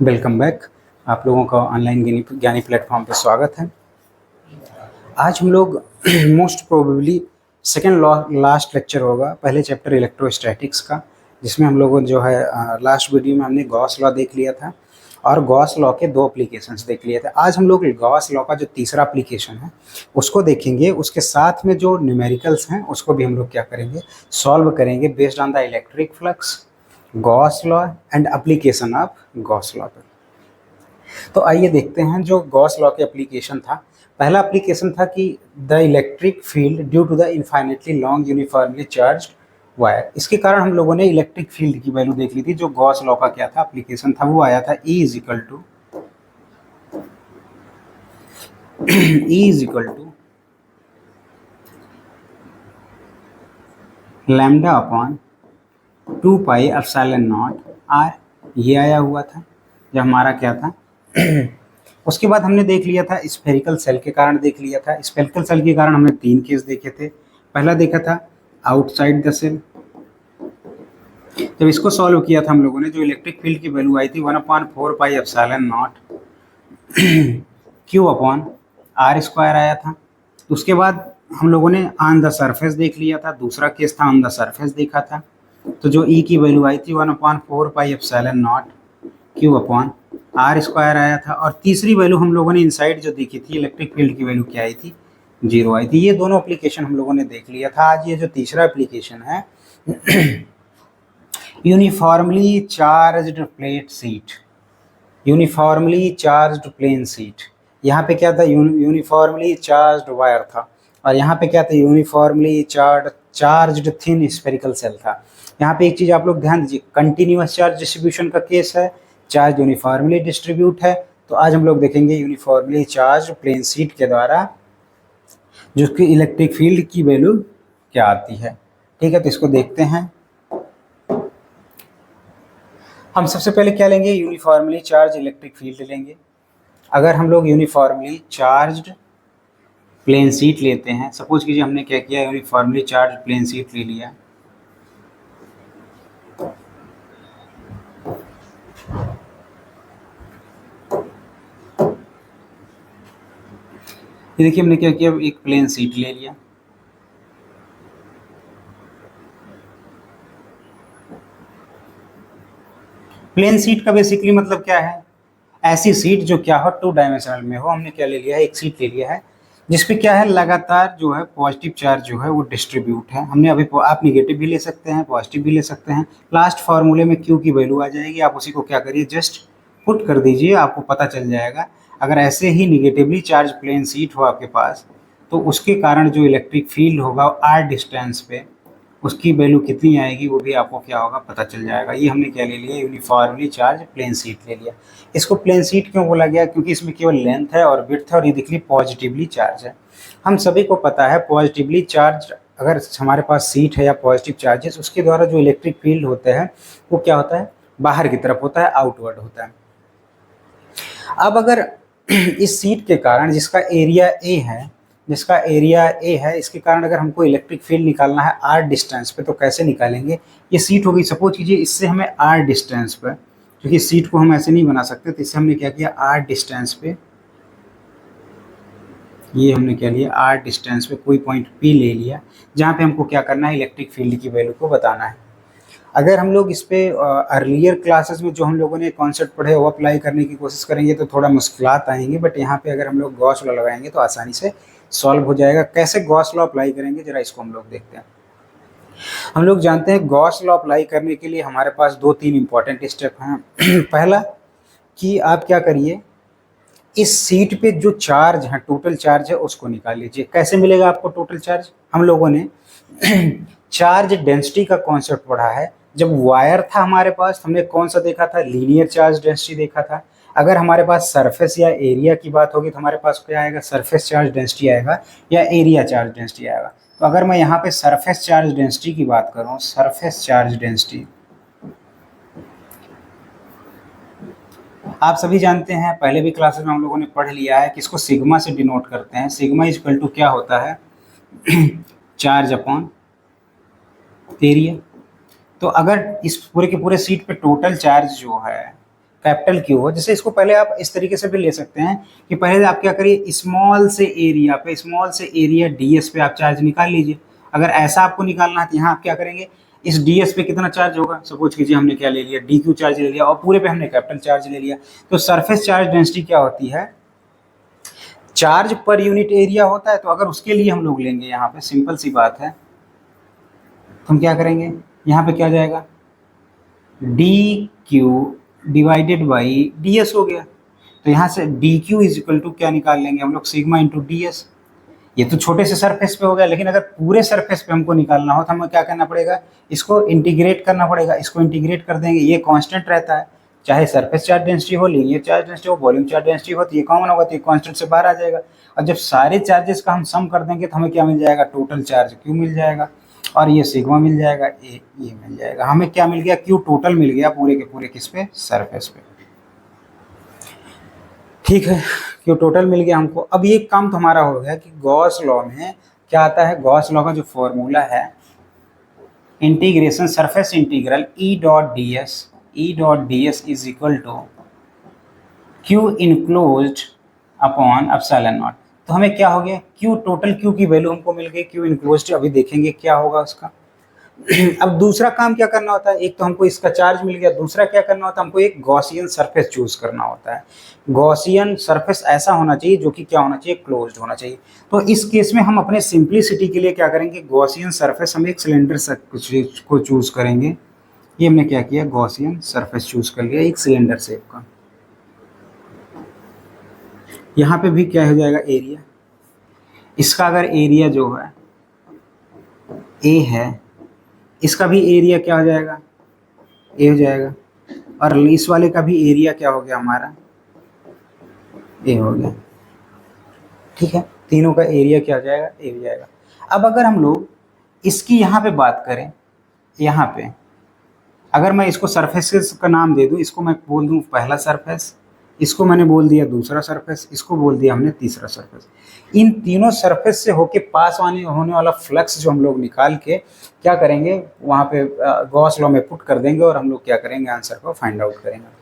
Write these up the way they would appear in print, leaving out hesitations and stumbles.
Welcome back. आप लोगों का ऑनलाइन ज्ञानी प्लेटफॉर्म पे स्वागत है। आज हम लोग most probably second last lecture होगा पहले चैप्टर इलेक्ट्रोस्टैटिक्स का, जिसमें हम लोगों जो है लास्ट वीडियो में हमने गॉस लॉ देख लिया था और गॉस लॉ के दो एप्लीकेशंस देख लिए थे। आज हम लोग गॉस लॉ का जो तीसरा एप्लीकेशन है उसको देखेंगे। उसके साथ में जो न्यूमेरिकल्स हैं उसको भी हम लोग क्या करेंगे, सॉल्व करेंगे based on the electric flux, Gauss law and application of Gauss law पे। तो आइए देखते हैं जो गॉस लॉ के एप्लीकेशन था। पहला एप्लीकेशन था कि the electric field due to the infinitely long uniformly charged wire. इसके कारण हम लोगों ने इलेक्ट्रिक फील्ड की वैल्यू देख ली थी। जो गॉस लॉ का क्या था एप्लीकेशन था, वो आया था E is equal to lambda upon 2 pi epsilon naught R। ये आया हुआ था जब हमारा क्या था। उसके बाद हमने देख लिया था स्फेरिकल सेल के कारण देख लिया था। स्फेरिकल सेल के कारण हमने तीन केस देखे थे। पहला देखा था आउटसाइड द सेल। जब इसको सॉल्व किया था हम लोगों ने, जो इलेक्ट्रिक फील्ड की वैल्यू आई थी 1/4 पाई epsilon not Q upon R square आया था। उसके बाद हम लोगों ने ऑन द सरफेस देख लिया था। दूसरा केस था ऑन द सरफेस देखा था। तो जो E की वैल्यू आई थी 1/4 पाई epsilon not Q upon R square आया था। और तीसरी वैल्यू हम लोगों ने इनसाइड जो देखी थी इलेक्ट्रिक फील्ड की वैल्यू क्या आई थी, 0 आई थी। ये दोनों एप्लीकेशन हम लोगों ने देख लिया था। आज ये जो तीसरा एप्लीकेशन है uniformly charged plate sheet, uniformly charged plane sheet. यहाँ पे क्या था, यूनिफॉर्मली चार्ज्ड वायर था। और यहाँ पे क्या था, uniformly charged thin spherical shell था। यहाँ पे एक चीज़ आप लोग ध्यान दीजिए, कंटिन्यूअस चार्ज डिस्ट्रीब्यूशन का केस है, चार्ज यूनिफॉर्मली डिस्ट्रीब्यूट है। तो आज हम लोग देखेंगे यूनिफॉर्मली चार्ज प्लेन सीट के द्वारा जिसकी इलेक्ट्रिक फील्ड की वैल्यू क्या आती है। ठीक है, तो इसको देखते हैं। हम सबसे पहले क्या लेंगे, यूनिफॉर्मली चार्ज इलेक्ट्रिक फील्ड लेंगे। अगर हम लोग यूनिफॉर्मली चार्ज्ड प्लेन सीट लेते हैं, सपोज कीजिए हमने क्या किया, यूनिफॉर्मली चार्ज प्लेन सीट ले लिया। ये देखिए हमने क्या किया, एक प्लेन सीट ले लिया। प्लेन सीट का बेसिकली मतलब क्या है, ऐसी सीट जो क्या हो, 2 डायमेंशनल में हो। हमने क्या ले लिया है, एक सीट ले लिया है जिसपे क्या है, लगातार जो है पॉजिटिव चार्ज जो है वो डिस्ट्रीब्यूट है। हमने अभी, आप निगेटिव भी ले सकते हैं, पॉजिटिव भी ले सकते हैं। लास्ट फार्मूले में Q की वैल्यू आ जाएगी, आप उसी को क्या करिए, जस्ट पुट कर दीजिए, आपको पता चल जाएगा। अगर ऐसे ही निगेटिवली चार्ज प्लेन सीट हो आपके पास, तो उसके कारण जो इलेक्ट्रिक फील्ड होगा R डिस्टेंस पे, उसकी वैल्यू कितनी आएगी वो भी आपको क्या होगा, पता चल जाएगा। ये हमने क्या ले लिया, यूनिफॉर्मली चार्ज प्लेन सीट ले लिया। इसको प्लेन सीट क्यों बोला गया, क्योंकि इसमें केवल लेंथ है और विड्थ है, और ये दिख ली पॉजिटिवली चार्ज है। हम सभी को पता है पॉजिटिवली चार्ज अगर हमारे पास सीट है या पॉजिटिव चार्जेस, उसके द्वारा जो इलेक्ट्रिक फील्ड होते हैं वो क्या होता है, बाहर की तरफ होता है, आउटवर्ड होता है। अब अगर इस सीट के कारण जिसका एरिया ए है, इसके कारण अगर हमको इलेक्ट्रिक फील्ड निकालना है R डिस्टेंस पे, तो कैसे निकालेंगे। ये सीट होगी, सपोज कीजिए इससे हमें R डिस्टेंस पे, क्योंकि सीट को हम ऐसे नहीं बना सकते, तो इससे हमने क्या किया, R डिस्टेंस पे, ये हमने क्या लिया, R डिस्टेंस पे कोई पॉइंट P ले लिया, जहाँ पे हमको क्या करना है, इलेक्ट्रिक फील्ड की वैल्यू को बताना है। अगर हम लोग इस पे अर्लियर क्लासेस में जो हम लोगों ने कॉन्सेप्ट पढ़े वो अप्लाई करने की कोशिश करेंगे तो थोड़ा मुश्किलात आएंगी, बट यहाँ पे अगर हम लोग गॉस लॉ लगाएंगे तो आसानी से सॉल्व हो जाएगा। कैसे गॉस लॉ अप्लाई करेंगे, जरा इसको हम लोग देखते हैं। हम लोग जानते हैं गॉस लॉ अप्लाई करने के लिए हमारे पास 2-3 इंपॉर्टेंट स्टेप हैं। पहला कि आप क्या करिए, इस सीट पे जो चार्ज है, टोटल चार्ज है, उसको निकाल लीजिए। कैसे मिलेगा आपको टोटल चार्ज, हम लोगों ने चार्ज डेंसिटी का कॉन्सेप्ट पढ़ा है। जब वायर था हमारे पास, हमने कौन सा देखा था, लीनियर चार्ज डेंसिटी देखा था। अगर हमारे पास सरफेस या एरिया की बात होगी तो हमारे पास क्या आएगा, सरफेस चार्ज डेंसिटी आएगा या एरिया चार्ज डेंसिटी आएगा। तो अगर मैं यहाँ पे सरफेस चार्ज डेंसिटी की बात करूँ, सरफेस चार्ज डेंसिटी आप सभी जानते हैं, पहले भी क्लासेस में हम लोगों ने पढ़ लिया है कि इसको सिग्मा से डिनोट करते हैं। सिग्मा इज इक्वल टू क्या होता है, चार्ज अपॉन एरिया। तो अगर इस पूरे के पूरे सीट पे टोटल चार्ज जो है कैपिटल क्यू हो, जैसे इसको पहले आप इस तरीके से भी ले सकते हैं कि पहले आप क्या करिए, स्मॉल से एरिया ds पे आप चार्ज निकाल लीजिए। अगर ऐसा आपको निकालना है तो यहाँ आप क्या करेंगे, इस ds पे कितना चार्ज होगा, सपोज कीजिए हमने क्या ले लिया, dq चार्ज ले लिया और पूरे पे हमने कैपिटल चार्ज ले लिया। तो सरफेस चार्ज डेंसिटी क्या होती है, चार्ज पर यूनिट एरिया होता है। तो अगर उसके लिए हम लोग लेंगे यहाँ पे, सिंपल सी बात है, तो हम क्या करेंगे, यहाँ पे क्या जाएगा, D Q divided by D S हो गया। तो यहाँ से D Q is equal to क्या निकाल लेंगे हम लोग, सिग्मा इंटू डी एस। ये तो छोटे से सरफेस पे हो गया, लेकिन अगर पूरे सरफेस पे हमको निकालना हो तो हमें क्या करना पड़ेगा, इसको इंटीग्रेट करना पड़ेगा। इसको इंटीग्रेट कर देंगे, ये कांस्टेंट रहता है, चाहे सरफेस चार्ज डेंसिटी हो, लीनियर चार्ज डेंसिटी हो, वॉल्यूम चार्ज डेंसिटी हो, तो ये कॉमन होगा, तो ये कांस्टेंट से बाहर आ जाएगा। और जब सारे चार्जेस का हम सम कर देंगे तो हमें क्या मिल जाएगा, टोटल चार्ज क्यू मिल जाएगा, और ये सिग्मा मिल जाएगा, ये मिल जाएगा। हमें क्या मिल गया, क्यू टोटल मिल गया पूरे के पूरे किस पे, सरफेस पे। ठीक है, क्यू टोटल मिल गया हमको। अब ये काम तो हमारा हो गया कि गॉस लॉ में क्या आता है, गॉस लॉ का जो फॉर्मूला है, integration surface integral E dot D S is equal to Q enclosed upon epsilon naught. तो हमें क्या हो गया, क्यू टोटल, क्यू की वैल्यू हमको मिल गई, क्यू इनक्लोज्ड अभी देखेंगे क्या होगा उसका। अब दूसरा काम क्या करना होता है, एक तो हमको इसका चार्ज मिल गया, दूसरा क्या करना होता है, हमको एक गॉसियन सरफेस चूज करना होता है। गॉसियन सरफेस ऐसा होना चाहिए जो कि क्या होना चाहिए, क्लोज्ड होना चाहिए। तो इस केस में हम अपने सिंप्लिसिटी के लिए क्या करेंगे, गॉसियन सरफेस हम एक सिलेंडर को चूज करेंगे। ये हमने क्या किया, गॉसियन सरफेस चूज कर लिया एक सिलेंडर शेप का। यहाँ पे भी क्या हो जाएगा, एरिया, इसका अगर एरिया जो है ए है, इसका भी एरिया क्या हो जाएगा, ए हो जाएगा, और इस वाले का भी एरिया क्या हो गया हमारा, ए हो गया। ठीक है, तीनों का एरिया क्या हो जाएगा, ए हो जाएगा। अब अगर हम लोग इसकी यहाँ पे बात करें, यहाँ पे अगर मैं इसको सरफेसेस का नाम दे दूँ, इसको मैं बोल दूँ पहला सरफेस, इसको मैंने बोल दिया दूसरा सरफेस, इसको बोल दिया हमने तीसरा सरफेस। इन तीनों सरफेस से होके पास होने वाला फ्लक्स जो हम लोग निकाल के क्या करेंगे, वहाँ पे गॉस लॉ में पुट कर देंगे और हम लोग क्या करेंगे, आंसर को फाइंड आउट करेंगे।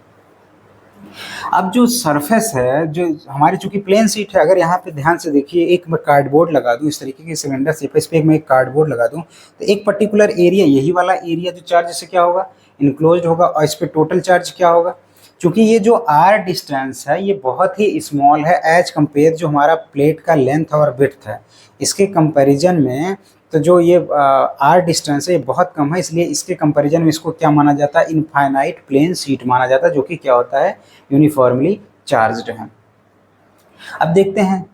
अब जो सरफेस है, जो हमारी चूंकि प्लेन सीट है, अगर यहाँ पे ध्यान से देखिए, एक मैं कार्डबोर्ड लगा दूँ इस तरीके के सिलेंडर शेप, इस पे मैं एक कार्डबोर्ड लगा दूँ, तो एक पर्टिकुलर एरिया, यही वाला एरिया जो चार्ज से क्या होगा, इनक्लोज्ड होगा, और इस पे टोटल चार्ज क्या होगा। क्योंकि ये जो आर डिस्टेंस है ये बहुत ही स्मॉल है एज कम्पेयर जो हमारा प्लेट का लेंथ और विड्थ है, इसके कंपैरिजन में तो जो ये आर डिस्टेंस है ये बहुत कम है, इसलिए इसके कंपैरिजन में इसको क्या माना जाता है, इनफाइनाइट प्लेन शीट माना जाता है, जो कि क्या होता है, यूनिफॉर्मली चार्ज्ड है। अब देखते हैं,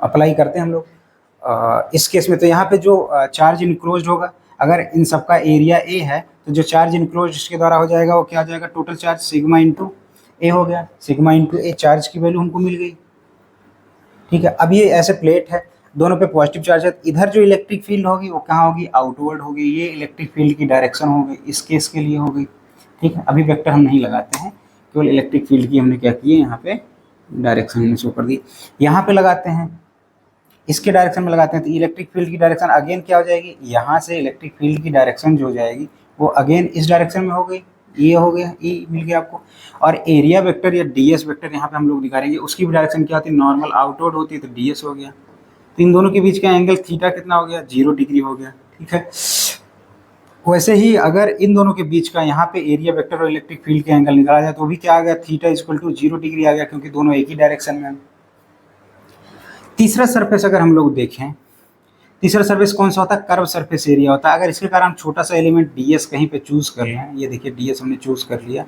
अप्लाई करते हैं हम लोग इस केस में। तो यहाँ पे जो चार्ज इनक्लोज्ड होगा, अगर इन सबका एरिया ए है तो जो चार्ज इनक्लोज्ड इसके द्वारा हो जाएगा वो क्या हो जाएगा, टोटल चार्ज सिग्मा इंटू ए हो गया, सिग्मा इंटू ए, चार्ज की वैल्यू हमको मिल गई। ठीक है, अब ये ऐसे प्लेट है, दोनों पे पॉजिटिव चार्ज है, इधर जो इलेक्ट्रिक फील्ड होगी वो कहाँ होगी, आउटवर्ड होगी, ये इलेक्ट्रिक फील्ड की डायरेक्शन हो गई, इस केस के लिए हो गई। ठीक है, अभी वेक्टर हम नहीं लगाते हैं, केवल इलेक्ट्रिक फील्ड की हमने क्या की है, यहाँ पे डायरेक्शन हमने शो कर दी। यहाँ पे लगाते हैं, इसके डायरेक्शन में लगाते हैं, तो इलेक्ट्रिक फील्ड की डायरेक्शन अगेन क्या हो जाएगी, यहाँ से इलेक्ट्रिक फील्ड की डायरेक्शन जो हो जाएगी वो अगेन इस डायरेक्शन में हो गई, ये हो गया, ये मिल गया आपको। और एरिया वेक्टर या डीएस वेक्टर यहाँ पे हम लोग निकालेंगे, उसकी भी डायरेक्शन क्या होती है, नॉर्मल आउटवर्ड होती है, तो डीएस हो गया। तो इन दोनों के बीच का एंगल थीटा कितना हो गया, 0 डिग्री हो गया। ठीक है, वैसे ही अगर इन दोनों के बीच का यहाँ पे एरिया वेक्टर और इलेक्ट्रिक फील्ड के एंगल निकाला जाए तो भी क्या आ गया, थीटा इक्वल टू 0 डिग्री आ गया, क्योंकि दोनों एक ही डायरेक्शन में। तीसरा सरफेस अगर हम लोग देखें, तीसरा सरफेस कौन सा होता है, कर्व सरफेस एरिया होता है। अगर इसके कारण हम छोटा सा एलिमेंट ds कहीं पे चूज कर लें, ये देखिए ds हमने चूज कर लिया,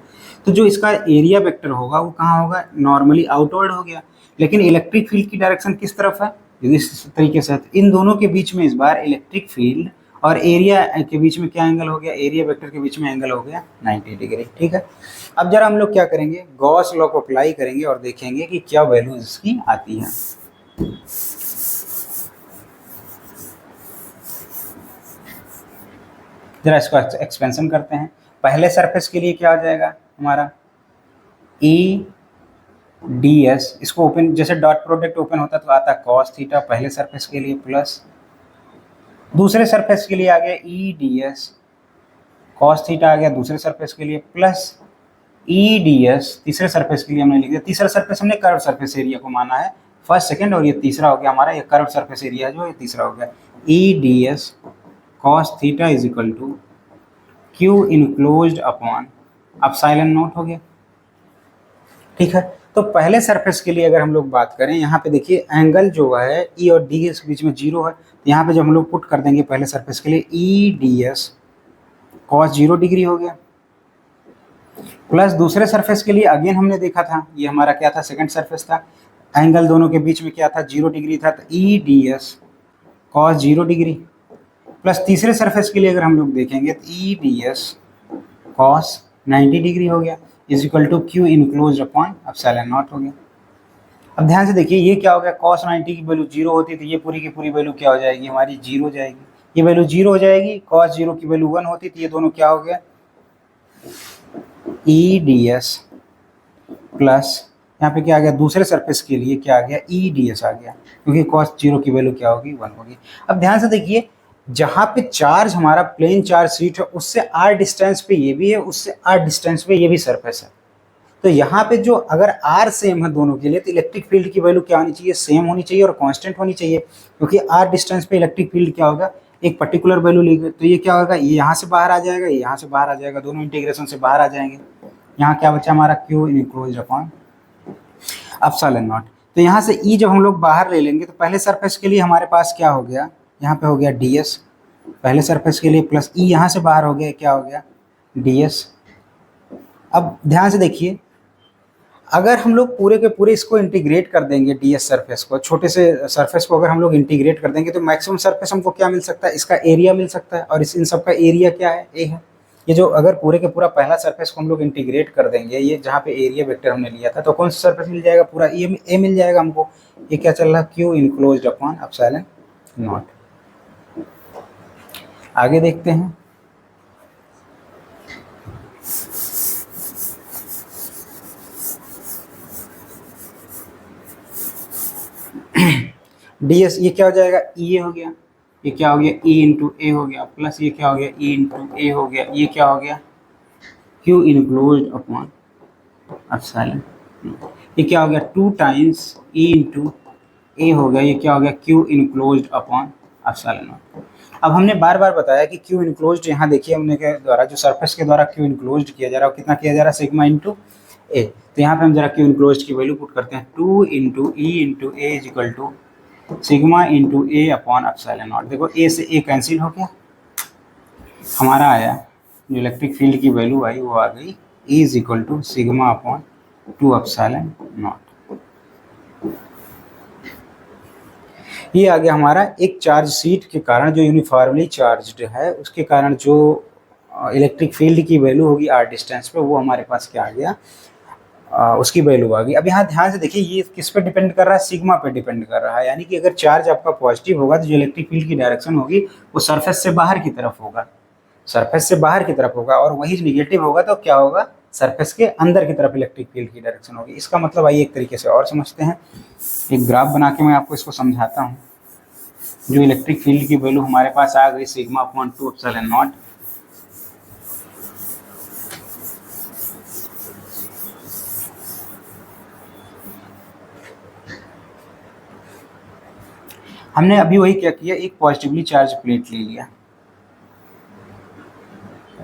तो जो इसका एरिया वेक्टर होगा वो कहाँ होगा, नॉर्मली आउटवर्ड हो गया। लेकिन इलेक्ट्रिक फील्ड की डायरेक्शन किस तरफ है, इस तरीके से। इन दोनों के बीच में इस बार इलेक्ट्रिक फील्ड और एरिया के बीच में क्या एंगल हो गया, एरिया वेक्टर के बीच में एंगल हो गया 90 डिग्री। ठीक है, अब जरा हम लोग क्या करेंगे, गॉस लॉ को अप्लाई करेंगे और देखेंगे कि क्या वैल्यू इसकी आती है। जरा इसको एक्सपेंशन करते हैं। पहले सरफेस के लिए क्या हो जाएगा हमारा, ई डी एस, इसको ओपन, जैसे डॉट प्रोडक्ट ओपन होता तो आता कॉस थीटा पहले सरफेस के लिए, प्लस दूसरे सरफेस के लिए आ गया E D S, cos theta आ गया दूसरे सरफेस के लिए, प्लस ई डी एस, तीसरे सरफेस के लिए हमने लिख दिया। तीसरा सरफेस हमने कर्व सरफेस एरिया को माना है, फर्स्ट सेकंड, और ये तीसरा हो गया हमारा, ये कर्व सरफेस एरिया जो ये तीसरा हो गया। E D S cos theta is equal to Q enclosed upon epsilon naught हो गया। ठीक है, तो पहले सरफेस के लिए अगर हम लोग बात करें, यहाँ पे देखिए एंगल जो है ई और डी के बीच में 0 है, तो यहाँ पे जब हम लोग पुट कर देंगे पहले सरफेस के लिए ई डी एस कॉस 0 डिग्री हो गया, प्लस दूसरे सरफेस के लिए अगेन हमने देखा था, ये हमारा क्या था, सेकंड सरफेस था, एंगल दोनों के बीच में क्या था, 0 डिग्री था, तो E D S cos 0 degree, plus तीसरे सरफेस के लिए अगर हम लोग देखेंगे तो E D S cos 90 degree हो गया, is equal to Q enclose upon epsilon naught हो गया। अब ध्यान से देखिए ये क्या हो गया, cos 90 की वैल्यू 0 होती तो ये पूरी की पूरी वैल्यू क्या हो जाएगी, हमारी 0 हो जाएगी, ये वैल्यू 0 हो जाएगी। cos 0 की वैल्यू 1 होती तो ये दोनों क्या हो गया, ई डी एस प्लस यहाँ पे क्या आ गया, दूसरे सरफेस के लिए क्या आ गया, ई डी एस आ गया, क्योंकि cos 0 की वैल्यू क्या होगी, 1 होगी। अब ध्यान से देखिए, जहाँ पे चार्ज हमारा प्लेन चार्ज शीट है उससे r डिस्टेंस पे ये भी है, उससे r डिस्टेंस पे ये भी सरफेस है, तो यहाँ पे जो अगर r सेम है दोनों के लिए, तो इलेक्ट्रिक फील्ड की वैल्यू क्या होनी चाहिए, सेम होनी चाहिए और कांस्टेंट होनी चाहिए, क्योंकि r डिस्टेंस पे इलेक्ट्रिक फील्ड क्या होगा, एक पर्टिकुलर वैल्यू ली, तो ये क्या होगा, ये यहाँ से बाहर आ जाएगा, ये यहाँ से बाहर आ जाएगा, दोनों इंटीग्रेशन से बाहर आ जाएंगे। यहाँ क्या बचा हमारा, Q enclosed upon epsilon naught. तो यहाँ से ई जब हम लोग बाहर ले लेंगे तो पहले सरफेस के लिए हमारे पास क्या हो गया, यहाँ पे हो गया डी एस पहले सरफेस के लिए, प्लस ई यहाँ से बाहर हो गया, क्या हो गया, डी एस। अब ध्यान से देखिए, अगर हम लोग पूरे के पूरे इसको इंटीग्रेट कर देंगे, डी एस सरफेस को, छोटे से सरफेस को अगर हम लोग इंटीग्रेट कर देंगे तो मैक्सिमम सरफेस हमको क्या मिल सकता है, इसका एरिया मिल सकता है, और इन सब का एरिया क्या है, ए है। ये जो अगर पूरे के पूरा पहला सरफेस को हम लोग इंटीग्रेट कर देंगे, ये जहाँ पे एरिया वेक्टर हमने लिया था, तो कौन सा सरफेस मिल जाएगा, पूरा ए मिल जाएगा हमको। ये क्या चल रहा है, Q enclosed upon epsilon not. आगे देखते हैं, डी एस ये क्या हो जाएगा, ई हो गया, ये क्या हो गया, ई इंटू ए हो गया, प्लस ये क्या हो गया, ई इंटू ए हो गया, ये क्या हो गया, क्यू इनक्लोज्ड अपॉन एप्सिलॉन। ये क्या हो गया, 2 टाइम्स ई इंटू ए हो गया, ये क्या हो गया, क्यू इनक्लोज्ड अपॉन एप्सिलॉन। अब हमने बार बार बताया कि क्यू इनक्लोज्ड, यहाँ देखिए हमने के द्वारा जो सरफेस के द्वारा क्यू इनक्लोज्ड किया जा रहा है, कितना किया जा रहा है, सिग्मा इंटू ए। तो यहाँ पे हम जरा क्यू इनक्लोज्ड की वैल्यू पुट करते हैं, 2 into E into A is equal to sigma into A upon epsilon naught. देखो ए से ए कैंसिल हो गया, हमारा आया जो इलेक्ट्रिक फील्ड की वैल्यू आई वो आ गई, E is equal to sigma upon 2 epsilon naught. ये आ गया हमारा एक चार्ज शीट के कारण जो यूनिफॉर्मली चार्ज्ड है, उसके कारण जो इलेक्ट्रिक फील्ड की वैल्यू होगी r डिस्टेंस पे, वो हमारे पास क्या आ गया, उसकी वैल्यू आ गई। अब यहाँ ध्यान से देखिए, ये किस पे डिपेंड कर रहा है, सिग्मा पे डिपेंड कर रहा है, यानी कि अगर चार्ज आपका पॉजिटिव होगा तो जो इलेक्ट्रिक फील्ड की डायरेक्शन होगी वो सरफेस से बाहर की तरफ होगा, सरफेस से बाहर की तरफ होगा, और वही निगेटिव होगा तो क्या होगा, सरफेस के अंदर की तरफ इलेक्ट्रिक फील्ड की डायरेक्शन होगी। इसका मतलब आइए एक तरीके से और समझते हैं, एक ग्राफ बना के मैं आपको इसको समझाता हूँ। जो इलेक्ट्रिक फील्ड की वैल्यू हमारे पास आ गई सिग्मा अपॉन 2 एप्सिलॉन नॉट, हमने अभी वही क्या किया, एक पॉजिटिवली चार्ज प्लेट ले लिया,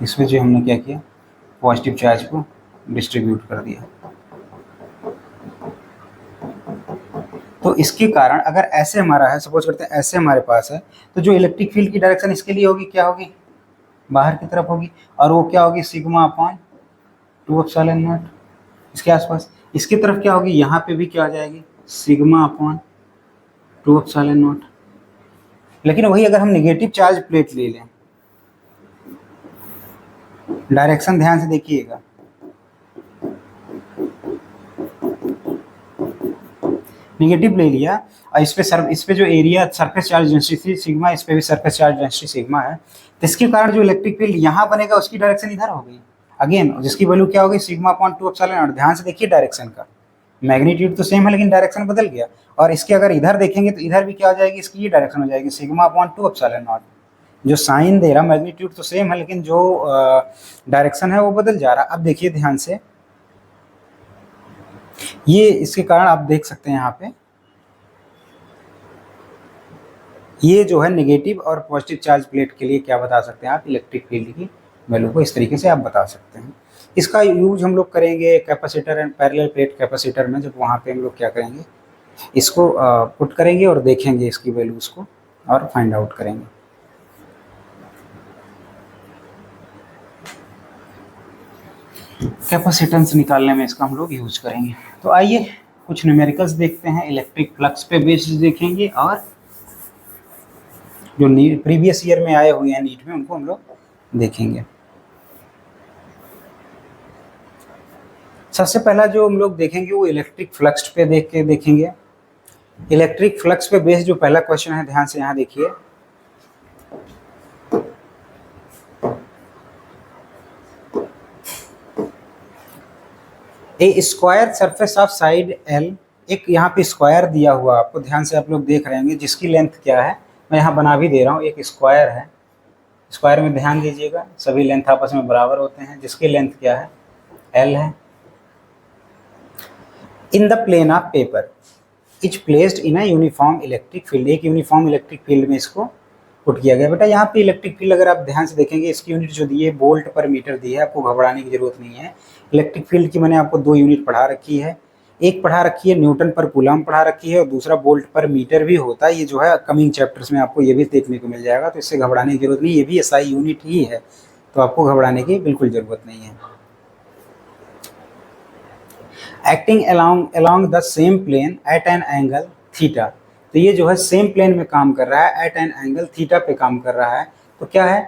इसमें जो हमने क्या किया, पॉजिटिव चार्ज को डिस्ट्रीब्यूट कर दिया। तो इसके कारण अगर ऐसे हमारा है, सपोज करते हैं ऐसे हमारे पास है, तो जो इलेक्ट्रिक फील्ड की डायरेक्शन इसके लिए होगी क्या होगी, बाहर की तरफ होगी, और वो क्या होगी, सिग्मा अपॉन 2 एप्सिलॉन नॉट इसके आसपास। इसकी तरफ क्या होगी, यहाँ पे भी क्या आ जाएगी, सिग्मा अपॉन 2 एप्सिलॉन नॉट। लेकिन वही अगर हम नेगेटिव चार्ज प्लेट ले लें, डायरेक्शन ध्यान से देखिएगा, नेगेटिव ले लिया, और इस पे जो area surface charge density sigma, इस पे भी सरफेस चार्ज डेंसिटी सिग्मा है, तो इसके कारण जो इलेक्ट्रिक फील्ड यहाँ बनेगा उसकी डायरेक्शन इधर हो गई अगेन, जिसकी वैल्यू क्या होगी, सिग्मा अपॉन 2 एप्सिलॉन नॉट। ध्यान से देखिए डायरेक्शन का, मैग्नीट्यूड तो सेम है लेकिन डायरेक्शन बदल गया, और इसके अगर इधर देखेंगे तो इधर भी क्या हो जाएगी, इसकी ये डायरेक्शन हो जाएगी, सिग्मा अपॉन 2 एप्सिलॉन नॉट। जो साइन दे रहा मैग्नीट्यूड तो सेम है लेकिन जो डायरेक्शन है वो बदल जा रहा। अब देखिए ध्यान से, ये इसके कारण आप देख सकते हैं यहाँ पे ये जो है नेगेटिव और पॉजिटिव चार्ज प्लेट के लिए क्या बता सकते हैं आप, इलेक्ट्रिक फील्ड की वैल्यू को इस तरीके से आप बता सकते हैं। इसका यूज हम लोग करेंगे capacitor and parallel plate capacitor में, जब वहाँ पे हम लोग क्या करेंगे, इसको पुट करेंगे और देखेंगे इसकी वैल्यूज़ को और फाइंड आउट करेंगे। कैपेसिटेंस निकालने में इसका हम लोग यूज करेंगे। तो आइए कुछ न्यूमेरिकल्स देखते हैं, इलेक्ट्रिक फ्लक्स पे बेस्ड देखेंगे और जो प्रीवियस ईयर में आए हुए हैं नीट में उनको हम लोग देखेंगे। सबसे पहला जो हम लोग देखेंगे वो इलेक्ट्रिक फ्लक्स पे देखेंगे। इलेक्ट्रिक फ्लक्स पे बेस्ड जो पहला क्वेश्चन है, ध्यान से यहाँ देखिए। A square surface of side L, एक यहाँ पे स्क्वायर दिया हुआ आपको, ध्यान से आप लोग देख रहे होंगे, जिसकी लेंथ क्या है, मैं यहाँ बना भी दे रहा हूँ। एक स्क्वायर है, स्क्वायर में ध्यान दीजिएगा सभी लेंथ आपस में बराबर होते हैं, जिसकी लेंथ क्या है, एल है। In the plane of paper is placed in a uniform electric field, एक यूनिफॉर्म इलेक्ट्रिक फील्ड में इसको पुट किया गया। बेटा यहाँ पे इलेक्ट्रिक फील्ड अगर आप ध्यान से देखेंगे, इसकी यूनिट जो दी है वोल्ट पर मीटर दी है, आपको घबराने की जरूरत नहीं है। इलेक्ट्रिक फील्ड की मैंने आपको 2 यूनिट पढ़ा रखी है, एक पढ़ा रखी है न्यूटन पर कूलम पढ़ा रखी है और दूसरा वोल्ट पर मीटर भी होता है। ये जो है कमिंग चैप्टर्स में आपको ये भी देखने को मिल जाएगा, तो इससे घबराने की जरूरत नहीं, ये भी एसआई यूनिट ही है, तो आपको घबराने की बिल्कुल जरूरत नहीं है। Acting along the same plane at an angle theta, तो ये जो है सेम प्लेन में काम कर रहा है, एट एन एंगल थीटा पे काम कर रहा है। तो क्या है,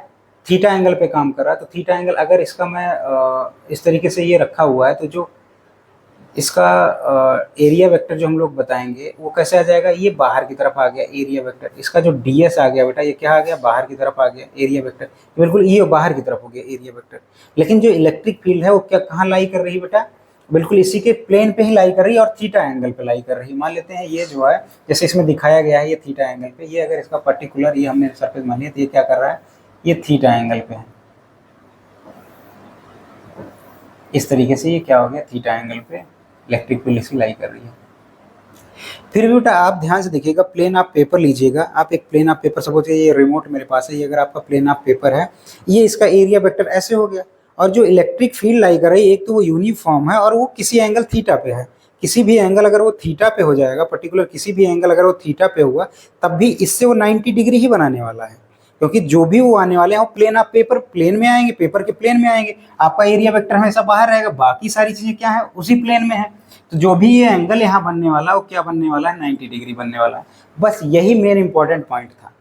थीटा एंगल पे काम कर रहा है। तो थीटा एंगल अगर इसका मैं इस तरीके से ये रखा हुआ है, तो जो इसका एरिया वेक्टर जो हम लोग बताएंगे वो कैसे आ जाएगा, ये बाहर की तरफ आ गया एरिया वेक्टर। इसका जो ds आ गया बेटा, ये क्या आ गया, बाहर की तरफ आ गया एरिया वेक्टर, बिल्कुल ये बाहर की तरफ हो गया एरिया वेक्टर। लेकिन जो इलेक्ट्रिक फील्ड है वो क्या कहाँ लाई कर रही है बेटा, बिल्कुल इसी के प्लेन पे ही लाई कर रही है और थीटा एंगल पे लाई कर रही है। मान लेते हैं ये जो है जैसे इसमें दिखाया गया है, ये थीटा एंगल पे, ये अगर इसका पर्टिकुलर ये हमने सरफेस मान लिया, तो ये क्या कर रहा है, ये थीटा एंगल पे है। इस तरीके से ये क्या हो गया, थीटा एंगल पे इलेक्ट्रिक फील्ड इसकी लाई कर रही है। फिर भी बेटा आप ध्यान से देखिएगा, प्लेन ऑफ पेपर लीजिएगा आप, एक प्लेन ऑफ पेपर, सपोज ये रिमोट मेरे पास है, ये अगर आपका प्लेन ऑफ पेपर है, ये इसका एरिया वेक्टर ऐसे हो गया, और जो इलेक्ट्रिक फील्ड लाई कर रही है, एक तो वो यूनिफॉर्म है और वो किसी एंगल थीटा पे है। किसी भी एंगल अगर वो थीटा पे हो जाएगा, पर्टिकुलर किसी भी एंगल अगर वो थीटा पे हुआ, तब भी इससे वो 90 डिग्री ही बनाने वाला है, क्योंकि जो भी वो आने वाले हैं वो प्लेन ऑफ पेपर प्लेन में आएंगे, पेपर के प्लेन में आएंगे। आपका एरिया वेक्टर हमेशा बाहर रहेगा, बाकी सारी चीजें क्या है, उसी प्लेन में है। तो जो भी ये एंगल यहाँ बनने वाला है वो क्या बनने वाला है, 90 डिग्री बनने वाला है। बस यही मेन इंपॉर्टेंट पॉइंट था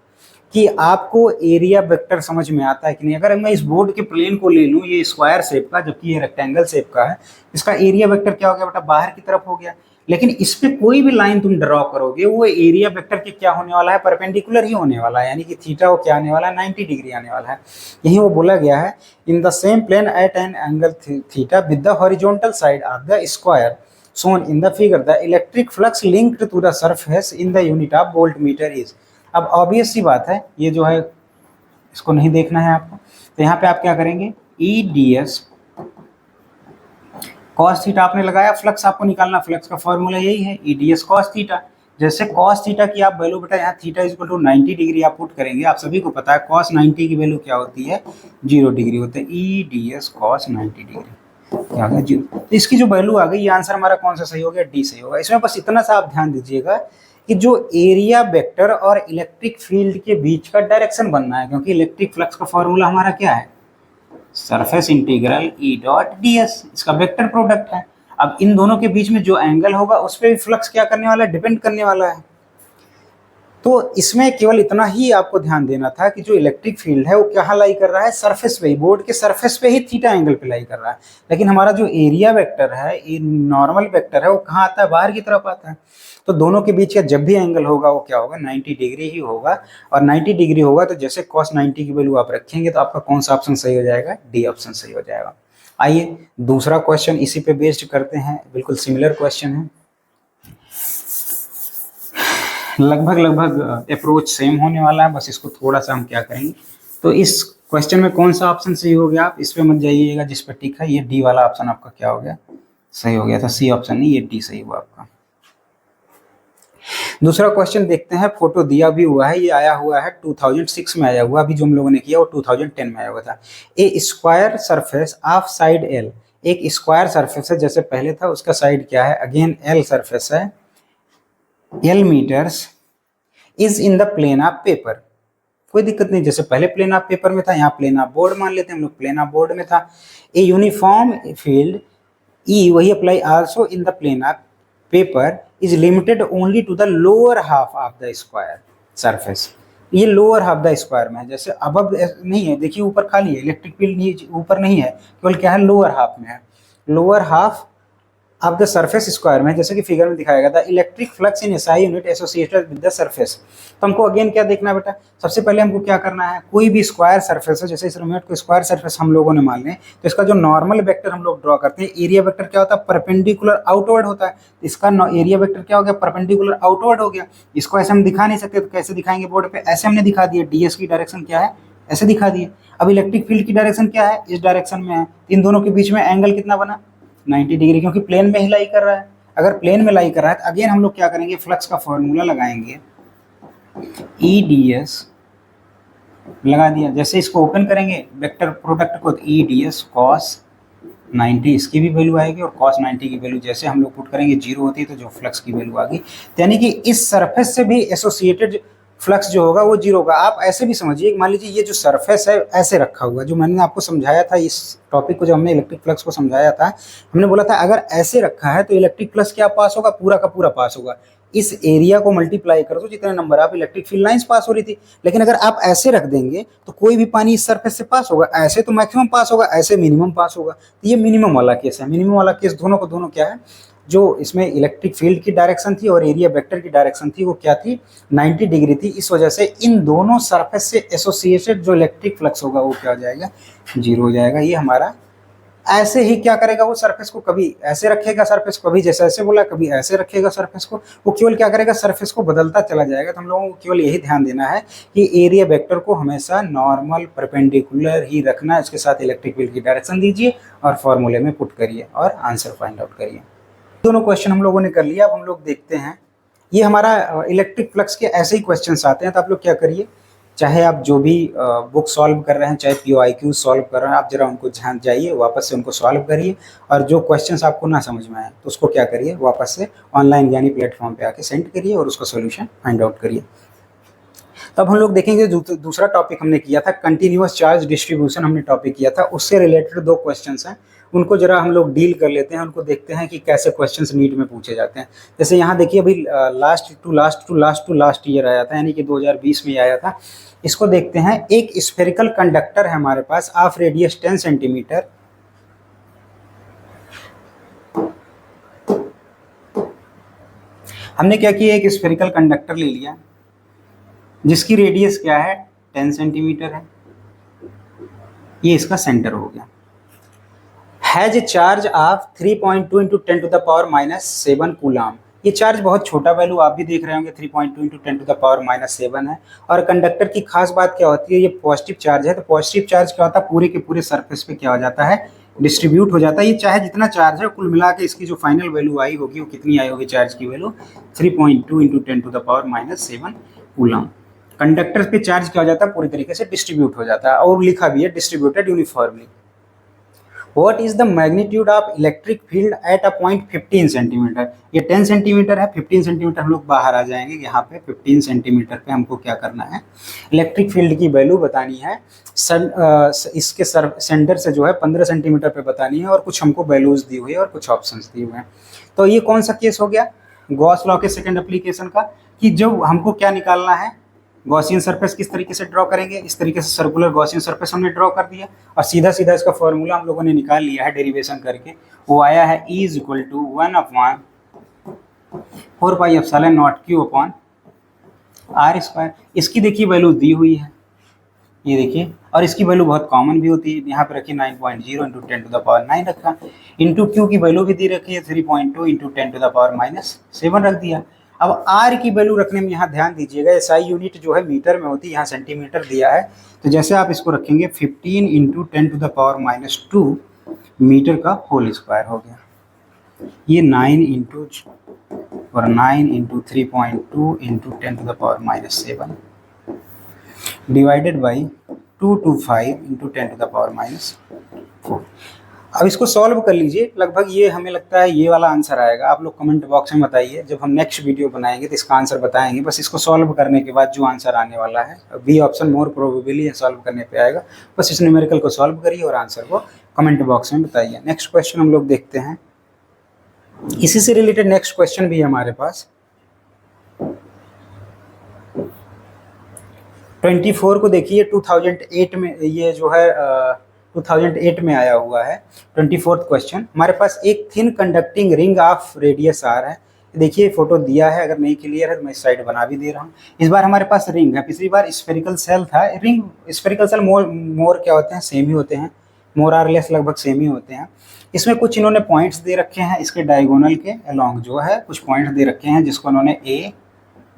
कि आपको एरिया वेक्टर समझ में आता है कि नहीं। अगर मैं इस बोर्ड के प्लेन को ले लूँ, ये स्क्वायर शेप का, जबकि ये रेक्टेंगल शेप का है, इसका एरिया वेक्टर क्या हो गया बेटा, बाहर की तरफ हो गया। लेकिन इस पे कोई भी लाइन तुम ड्रॉ करोगे, वो एरिया वेक्टर के क्या होने वाला है, परपेंडिकुलर ही होने वाला है, यानी कि थीटा वो क्या आने वाला है, 90 डिग्री आने वाला है। यही वो बोला गया है, in the same plane at an angle theta with the horizontal side of the square shown in the figure, the electric flux linked to the surface in the unit of voltmeter is। अब obvious सी बात है, ये जो है इसको नहीं देखना है आपको, तो यहाँ पे आप क्या करेंगे, ई डी एस कॉस थीटा आपने लगाया, फ्लक्स आपको निकालना, फ्लक्स का फॉर्मूला यही है, ई डी एस कॉस थीटा। जैसे कॉस थीटा की आप वैल्यू बेटा यहाँ थीटा इक्वल टू 90 डिग्री आप पुट करेंगे, आप सभी को पता है कॉस 90 की वैल्यू क्या होती है, 0 डिग्री होता है। ई डी एस कॉस 90 डिग्री क्या आ गया, 0। तो इसकी जो वैल्यू आ गई, ये आंसर हमारा कौन सा सही हो गया, डी सही होगा। इसमें बस इतना सा आप ध्यान दीजिएगा कि जो एरिया वेक्टर और इलेक्ट्रिक फील्ड के बीच का डायरेक्शन बनना है, क्योंकि इलेक्ट्रिक फ्लक्स का फॉर्मूला हमारा क्या है, surface integral E dot D S, इसका वेक्टर प्रोडक्ट है। अब इन दोनों के बीच में जो एंगल होगा उस पर भी फ्लक्स क्या करने वाला है, डिपेंड करने वाला है। तो इसमें केवल इतना ही आपको ध्यान देना था कि जो इलेक्ट्रिक फील्ड है वो कहाँ लाई कर रहा है, सरफेस पे ही, बोर्ड के सरफेस पे ही थीटा एंगल पे लाई कर रहा है। लेकिन हमारा जो एरिया वेक्टर है, ये नॉर्मल वेक्टर है, वो कहाँ आता है, बाहर की तरफ आता है। तो दोनों के बीच का जब भी एंगल होगा वो क्या होगा, 90 डिग्री ही होगा। और 90 डिग्री होगा तो जैसे cos 90 की वैल्यू आप रखेंगे, तो आपका कौन सा ऑप्शन सही हो जाएगा, डी ऑप्शन सही हो जाएगा। आइए दूसरा क्वेश्चन इसी पे बेस्ड करते हैं, बिल्कुल सिमिलर क्वेश्चन है, लगभग अप्रोच सेम होने वाला है, बस इसको थोड़ा सा हम क्या करेंगे। तो इस क्वेश्चन में कौन सा ऑप्शन सही हो गया, आप इस पे मत जाइएगा, जिस पे टिक है, ये डी वाला ऑप्शन आपका क्या हो गया, सही हो गया था, सी ऑप्शन नहीं, ये डी सही हुआ आपका। दूसरा क्वेश्चन देखते हैं, फोटो दिया भी हुआ है, ये आया हुआ है 2006 में आया हुआ, अभी जो हम लोगों ने किया वो 2010 में आया हुआ था। A square surface of side L, एक स्क्वायर सरफेस है जैसे पहले था, उसका साइड क्या है, अगेन एल सरफेस है, L metres, is in the plane of paper. कोई दिक्कत नहीं, जैसे पहले प्लेन ऑफ पेपर में था, यहाँ प्लेन ऑफ बोर्ड मान लेते हैं हम लोग, प्लेन ऑफ बोर्ड में था। ए यूनिफॉर्म फील्ड ई वही apply also in the plane of paper is limited only to the lower half of the square surface. ये लोअर हाफ द स्क्वायर में है, जैसे अब नहीं है, देखिए ऊपर खाली है, इलेक्ट्रिक फील्ड ऊपर नहीं है, केवल क्या है, लोअर हाफ में है, लोअर हाफ अब द सरफेस स्क्वायर में, जैसे कि फिगर में दिखाया गया था, electric flux in SI unit associated with the surface. तो हमको अगेन क्या देखना है बेटा, सबसे पहले हमको क्या करना है, कोई भी स्क्वायर सरफेस है, जैसे इस रेमेट को स्क्वायर सरफेस हम लोगों ने मान लें, तो इसका जो नॉर्मल वेक्टर हम लोग ड्रॉ करते हैं, एरिया वेक्टर क्या होता है, परपेंडिकुलर आउटवर्ड होता है, इसका एरिया वेक्टर क्या हो गया, परपेंडिकुलर आउटवर्ड हो गया। इसको ऐसे हम दिखा नहीं सकते, तो कैसे दिखाएंगे बोर्ड पे, ऐसे हमने दिखा दिया, डीएस की डायरेक्शन क्या है, ऐसे दिखा दिए। अब इलेक्ट्रिक फील्ड की डायरेक्शन क्या है, इस डायरेक्शन में है, इन दोनों के बीच में एंगल कितना बना, 90 डिग्री, क्योंकि प्लेन में ही लाई कर रहा है। अगर प्लेन में लाई कर रहा है तो अगेन हम लोग क्या करेंगे, फ्लक्स का फॉर्मूला लगाएंगे, ई डी एस लगा दिया, जैसे इसको ओपन करेंगे वेक्टर प्रोडक्ट को, ई डी एस कॉस 90, इसकी भी वैल्यू आएगी, और कॉस 90 की वैल्यू जैसे हम लोग पुट करेंगे 0 होती है, तो जो फ्लक्स की वैल्यू आ गई, यानी कि इस सरफेस से भी एसोसिएटेड फ्लक्स जो होगा वो 0 होगा। आप ऐसे भी समझिए, मान लीजिए ये जो सरफेस है ऐसे रखा हुआ, जो मैंने आपको समझाया था इस टॉपिक को, जब हमने इलेक्ट्रिक फ्लक्स को समझाया था, हमने बोला था अगर ऐसे रखा है तो इलेक्ट्रिक फ्लक्स क्या पास होगा, पूरा का पूरा पास होगा। इस एरिया को मल्टीप्लाई कर दो, जितने नंबर आप इलेक्ट्रिक फील्ड लाइंस पास हो रही थी। लेकिन अगर आप ऐसे रख देंगे तो कोई भी पानी इस सरफेस से पास होगा, ऐसे तो मैक्सिमम पास होगा, ऐसे मिनिमम पास होगा। तो ये मिनिमम वाला केस है। मिनिमम वाला केस दोनों को दोनों क्या है, जो इसमें इलेक्ट्रिक फील्ड की डायरेक्शन थी और एरिया वेक्टर की डायरेक्शन थी, वो क्या थी, 90 डिग्री थी। इस वजह से इन दोनों सरफेस से एसोसिएटेड जो इलेक्ट्रिक फ्लक्स होगा वो क्या हो जाएगा, 0 हो जाएगा। ये हमारा ऐसे ही क्या करेगा, वो सरफेस को कभी ऐसे रखेगा, सरफेस को कभी जैसे ऐसे बोला, कभी ऐसे रखेगा सरफेस को, वो केवल क्या करेगा, सरफेस को बदलता चला जाएगा। तो हम लोगों को केवल यही ध्यान देना है कि एरिया वेक्टर को हमेशा नॉर्मल परपेंडिकुलर ही रखना, इसके साथ इलेक्ट्रिक फील्ड की डायरेक्शन दीजिए और फॉर्मूले में पुट करिए और आंसर फाइंड आउट करिए। दोनों क्वेश्चन हम लोगों ने कर लिया। अब हम लोग देखते हैं, ये हमारा इलेक्ट्रिक फ्लक्स के ऐसे ही क्वेश्चंस आते हैं। तो आप लोग क्या करिए, चाहे आप जो भी बुक सॉल्व कर रहे हैं, चाहे POIQ सॉल्व कर रहे हैं, आप जरा उनको ध्यान जाइए, वापस से उनको सॉल्व करिए, और जो क्वेश्चंस आपको ना समझ में आए तो उसको क्या करिए, वापस से ऑनलाइन यानी प्लेटफॉर्म पे आके सेंड करिए और उसका सोल्यूशन फाइंड आउट करिए। तब हम लोग देखेंगे दूसरा टॉपिक हमने किया था, कंटिन्यूअस चार्ज डिस्ट्रीब्यूशन हमने टॉपिक किया था, उससे रिलेटेड 2 क्वेश्चंस हैं, उनको जरा हम लोग डील कर लेते हैं, उनको देखते हैं कि कैसे क्वेश्चंस नीट में पूछे जाते हैं। जैसे यहाँ देखिए, अभी लास्ट ईयर आया था, यानी कि 2020 में आया था। इसको देखते हैं, एक स्फेरिकल कंडक्टर है हमारे पास ऑफ रेडियस 10 सेंटीमीटर, हमने क्या किया, एक स्फेरिकल कंडक्टर ले लिया जिसकी रेडियस क्या है, 10 सेंटीमीटर है, ये इसका सेंटर हो गया। Has a charge of 3.2 into 10 to the power -7 coulomb. ये चार्ज बहुत छोटा वैल्यू आप भी देख रहे होंगे, 3.2 इंटू 10 टू द पावर -7 है। और कंडक्टर की खास बात क्या होती है, ये पॉजिटिव चार्ज है, तो पॉजिटिव चार्ज क्या होता है, पूरे के पूरे सरफेस पे क्या हो जाता है, डिस्ट्रीब्यूट हो जाता है। ये चाहे जितना चार्ज है, कुल मिला के इसकी जो फाइनल वैल्यू आई होगी वो कितनी आई होगी, चार्ज की value 3.2 into 10 to the power -7 coulomb. Conductor पे चार्ज क्या हो जाता है, पूरी तरीके से डिस्ट्रीब्यूट हो जाता है, और लिखा भी है distributed uniformly. What is the magnitude of electric field at a point 15 centimetre. ये 10 सेंटीमीटर है, 15 सेंटीमीटर हम लोग बाहर आ जाएंगे। यहाँ पे 15 सेंटीमीटर पे हमको क्या करना है, इलेक्ट्रिक फील्ड की वैल्यू बतानी है। इसके सेंटर से जो है 15 सेंटीमीटर पे बतानी है, और कुछ हमको वैल्यूज दी हुई है और कुछ ऑप्शंस दिए हुए हैं। तो ये कौन सा केस हो गया, गॉस लॉ के सेकेंड एप्लीकेशन का, कि जो हमको क्या निकालना है, गॉसियन सरफेस किस तरीके से ड्रॉ करेंगे, इस तरीके से सर्कुलर गॉसियन सरफेस हमने ड्रॉ कर दिया, और सीधा सीधा इसका फॉर्मूला हम लोगों ने निकाल लिया है डेरिवेशन करके। वो आया है E = 1/4πε0Q/r²। इसकी देखिए वैल्यू दी हुई है, ये देखिए, और इसकी वैल्यू बहुत कॉमन भी होती है। यहाँ पे रखी 9.0 इंटू 10 टू द पावर 9 रखा, इंटू Q की वैल्यू भी दी रखी है 3.2 इंटू 10 टू द पावर -7 रख दिया। अब R की वैल्यू रखने में यहाँ ध्यान दीजिएगा, SI यूनिट जो है मीटर में होती है, यहाँ सेंटीमीटर दिया है, तो जैसे आप इसको रखेंगे 15 into 10 to the power -2 metre का होल स्क्वायर हो गया। ये 9 इंटू और 9 into 3.2 into 10⁻⁻7 divided by 225 into 10⁻⁻4। अब इसको सॉल्व कर लीजिए, लगभग ये हमें लगता है ये वाला आंसर आएगा। आप लोग कमेंट बॉक्स में बताइए, जब हम नेक्स्ट वीडियो बनाएंगे तो इसका आंसर बताएंगे। बस इसको सॉल्व करने के बाद जो आंसर आने वाला है, B option more probably solve करने पे आएगा। बस इस न्यूमेरिकल को सॉल्व करिए और आंसर को कमेंट बॉक्स में बताइए। नेक्स्ट क्वेश्चन हम लोग देखते हैं। इसी से रिलेटेड नेक्स्ट क्वेश्चन भी है हमारे पास। 24 को देखिए 2008 में, ये जो है 2008 में आया हुआ है। 24th क्वेश्चन हमारे पास एक thin conducting ring of radius R है। देखिए फोटो दिया है, अगर नहीं क्लियर है तो मैं साइड बना भी दे रहा हूँ। इस बार हमारे पास रिंग है, पिछली बार स्फेरिकल सेल था। रिंग स्फेरिकल सेल मोर क्या होते हैं, सेम ही होते हैं, मोर आर लेस लगभग सेम ही होते हैं। इसमें कुछ इन्होंने पॉइंट्स दे रखे हैं, इसके डायगोनल के अलोंग जो है कुछ पॉइंट्स दे रखे हैं, जिसको उन्होंने ए,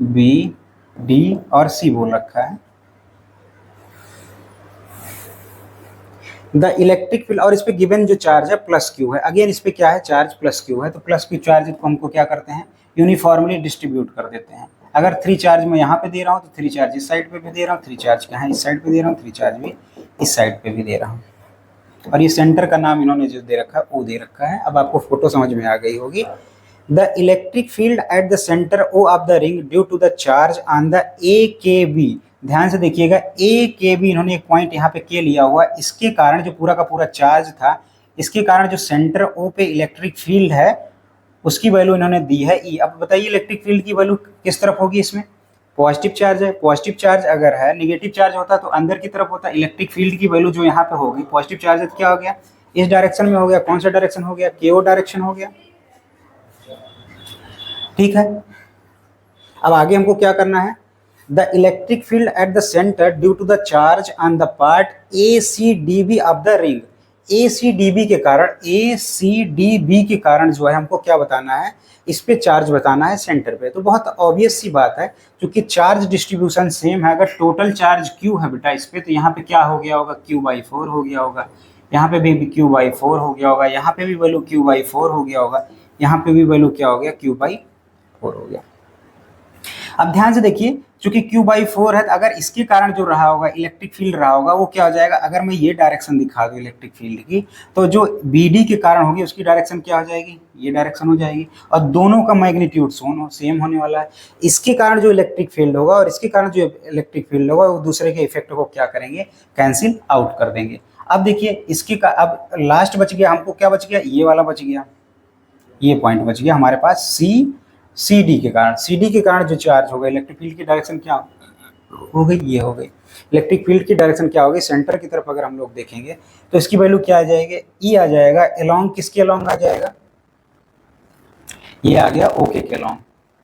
बी, डी और सी बोल रखा है। द इलेक्ट्रिक फील्ड, और इस पे गिवन जो चार्ज है प्लस क्यू है। अगेन इस पे क्या है, चार्ज प्लस क्यू है, तो प्लस क्यू चार्ज को हमको क्या करते हैं, यूनिफॉर्मली डिस्ट्रीब्यूट कर देते हैं। अगर 3 चार्ज मैं यहाँ पे दे रहा हूँ तो 3 चार्ज इस साइड पे भी दे रहा हूँ, 3 चार्ज कहाँ इस साइड पे दे रहा हूँ, 3 चार्ज भी इस साइड पे भी दे रहा हूँ। और ये सेंटर का नाम इन्होंने जो दे रखा है वो दे रखा है। अब आपको फोटो समझ में आ गई होगी। The electric field at the centre O of the ring due to the charge on the A K B. ध्यान से देखिएगा, ए के बी इन्होंने एक पॉइंट यहाँ पे के लिया हुआ है, इसके कारण जो पूरा का पूरा चार्ज था, इसके कारण जो सेंटर ओ पे इलेक्ट्रिक फील्ड है उसकी वैल्यू इन्होंने दी है ई। अब बताइए इलेक्ट्रिक फील्ड की वैल्यू किस तरफ होगी, इसमें पॉजिटिव चार्ज है। पॉजिटिव चार्ज अगर है, निगेटिव चार्ज होता तो अंदर की तरफ होता। इलेक्ट्रिक फील्ड की वैल्यू जो यहाँ पे होगी, पॉजिटिव चार्ज है तो क्या हो गया, इस डायरेक्शन में हो गया। कौन सा डायरेक्शन हो गया, केओ डायरेक्शन हो गया। ठीक है, अब आगे हमको क्या करना है, the electric field at the centre due to the charge on the part A C D B of the ring. A C D B के कारण, ए सी डी बी के कारण जो है हमको क्या बताना है, इस पे चार्ज बताना है सेंटर पे। तो बहुत ऑब्वियस सी बात है, क्योंकि चार्ज डिस्ट्रीब्यूशन सेम है। अगर टोटल चार्ज क्यू है बेटा इस पे, तो यहाँ पे क्या हो गया होगा, Q/4 हो गया होगा। यहाँ पे भी Q/4 हो गया होगा। यहाँ पे भी वैल्यू Q/4 हो गया होगा। यहाँ पे भी वैल्यू क्या हो गया, Q/4 हो गया। अब ध्यान से देखिए, चूंकि Q/4 है, तो अगर इसके कारण जो रहा होगा इलेक्ट्रिक फील्ड रहा होगा वो क्या हो जाएगा, अगर मैं ये डायरेक्शन दिखा दूं इलेक्ट्रिक फील्ड की, तो जो BD के कारण होगी उसकी डायरेक्शन क्या हो जाएगी, ये डायरेक्शन हो जाएगी। और दोनों का मैग्नीट्यूड सेम होने वाला है। इसके कारण जो इलेक्ट्रिक फील्ड होगा और इसके कारण जो इलेक्ट्रिक फील्ड होगा वो दूसरे के इफेक्ट को क्या करेंगे, कैंसिल आउट कर देंगे। अब देखिए इसके का, अब लास्ट बच गया हमको, क्या बच गया, ये वाला बच गया, ये पॉइंट बच गया हमारे पास सी डी के कारण। सी डी के कारण जो चार्ज होगा, इलेक्ट्रिक फील्ड की डायरेक्शन क्या हो गई, ये हो गई। इलेक्ट्रिक फील्ड की डायरेक्शन क्या होगी, सेंटर की तरफ अगर हम लोग देखेंगे तो इसकी वैल्यू क्या आ जाएगी, ई आ जाएगा। अलोंग किसके अलोंग आ जाएगा, ये आ गया ओके के अलोंग।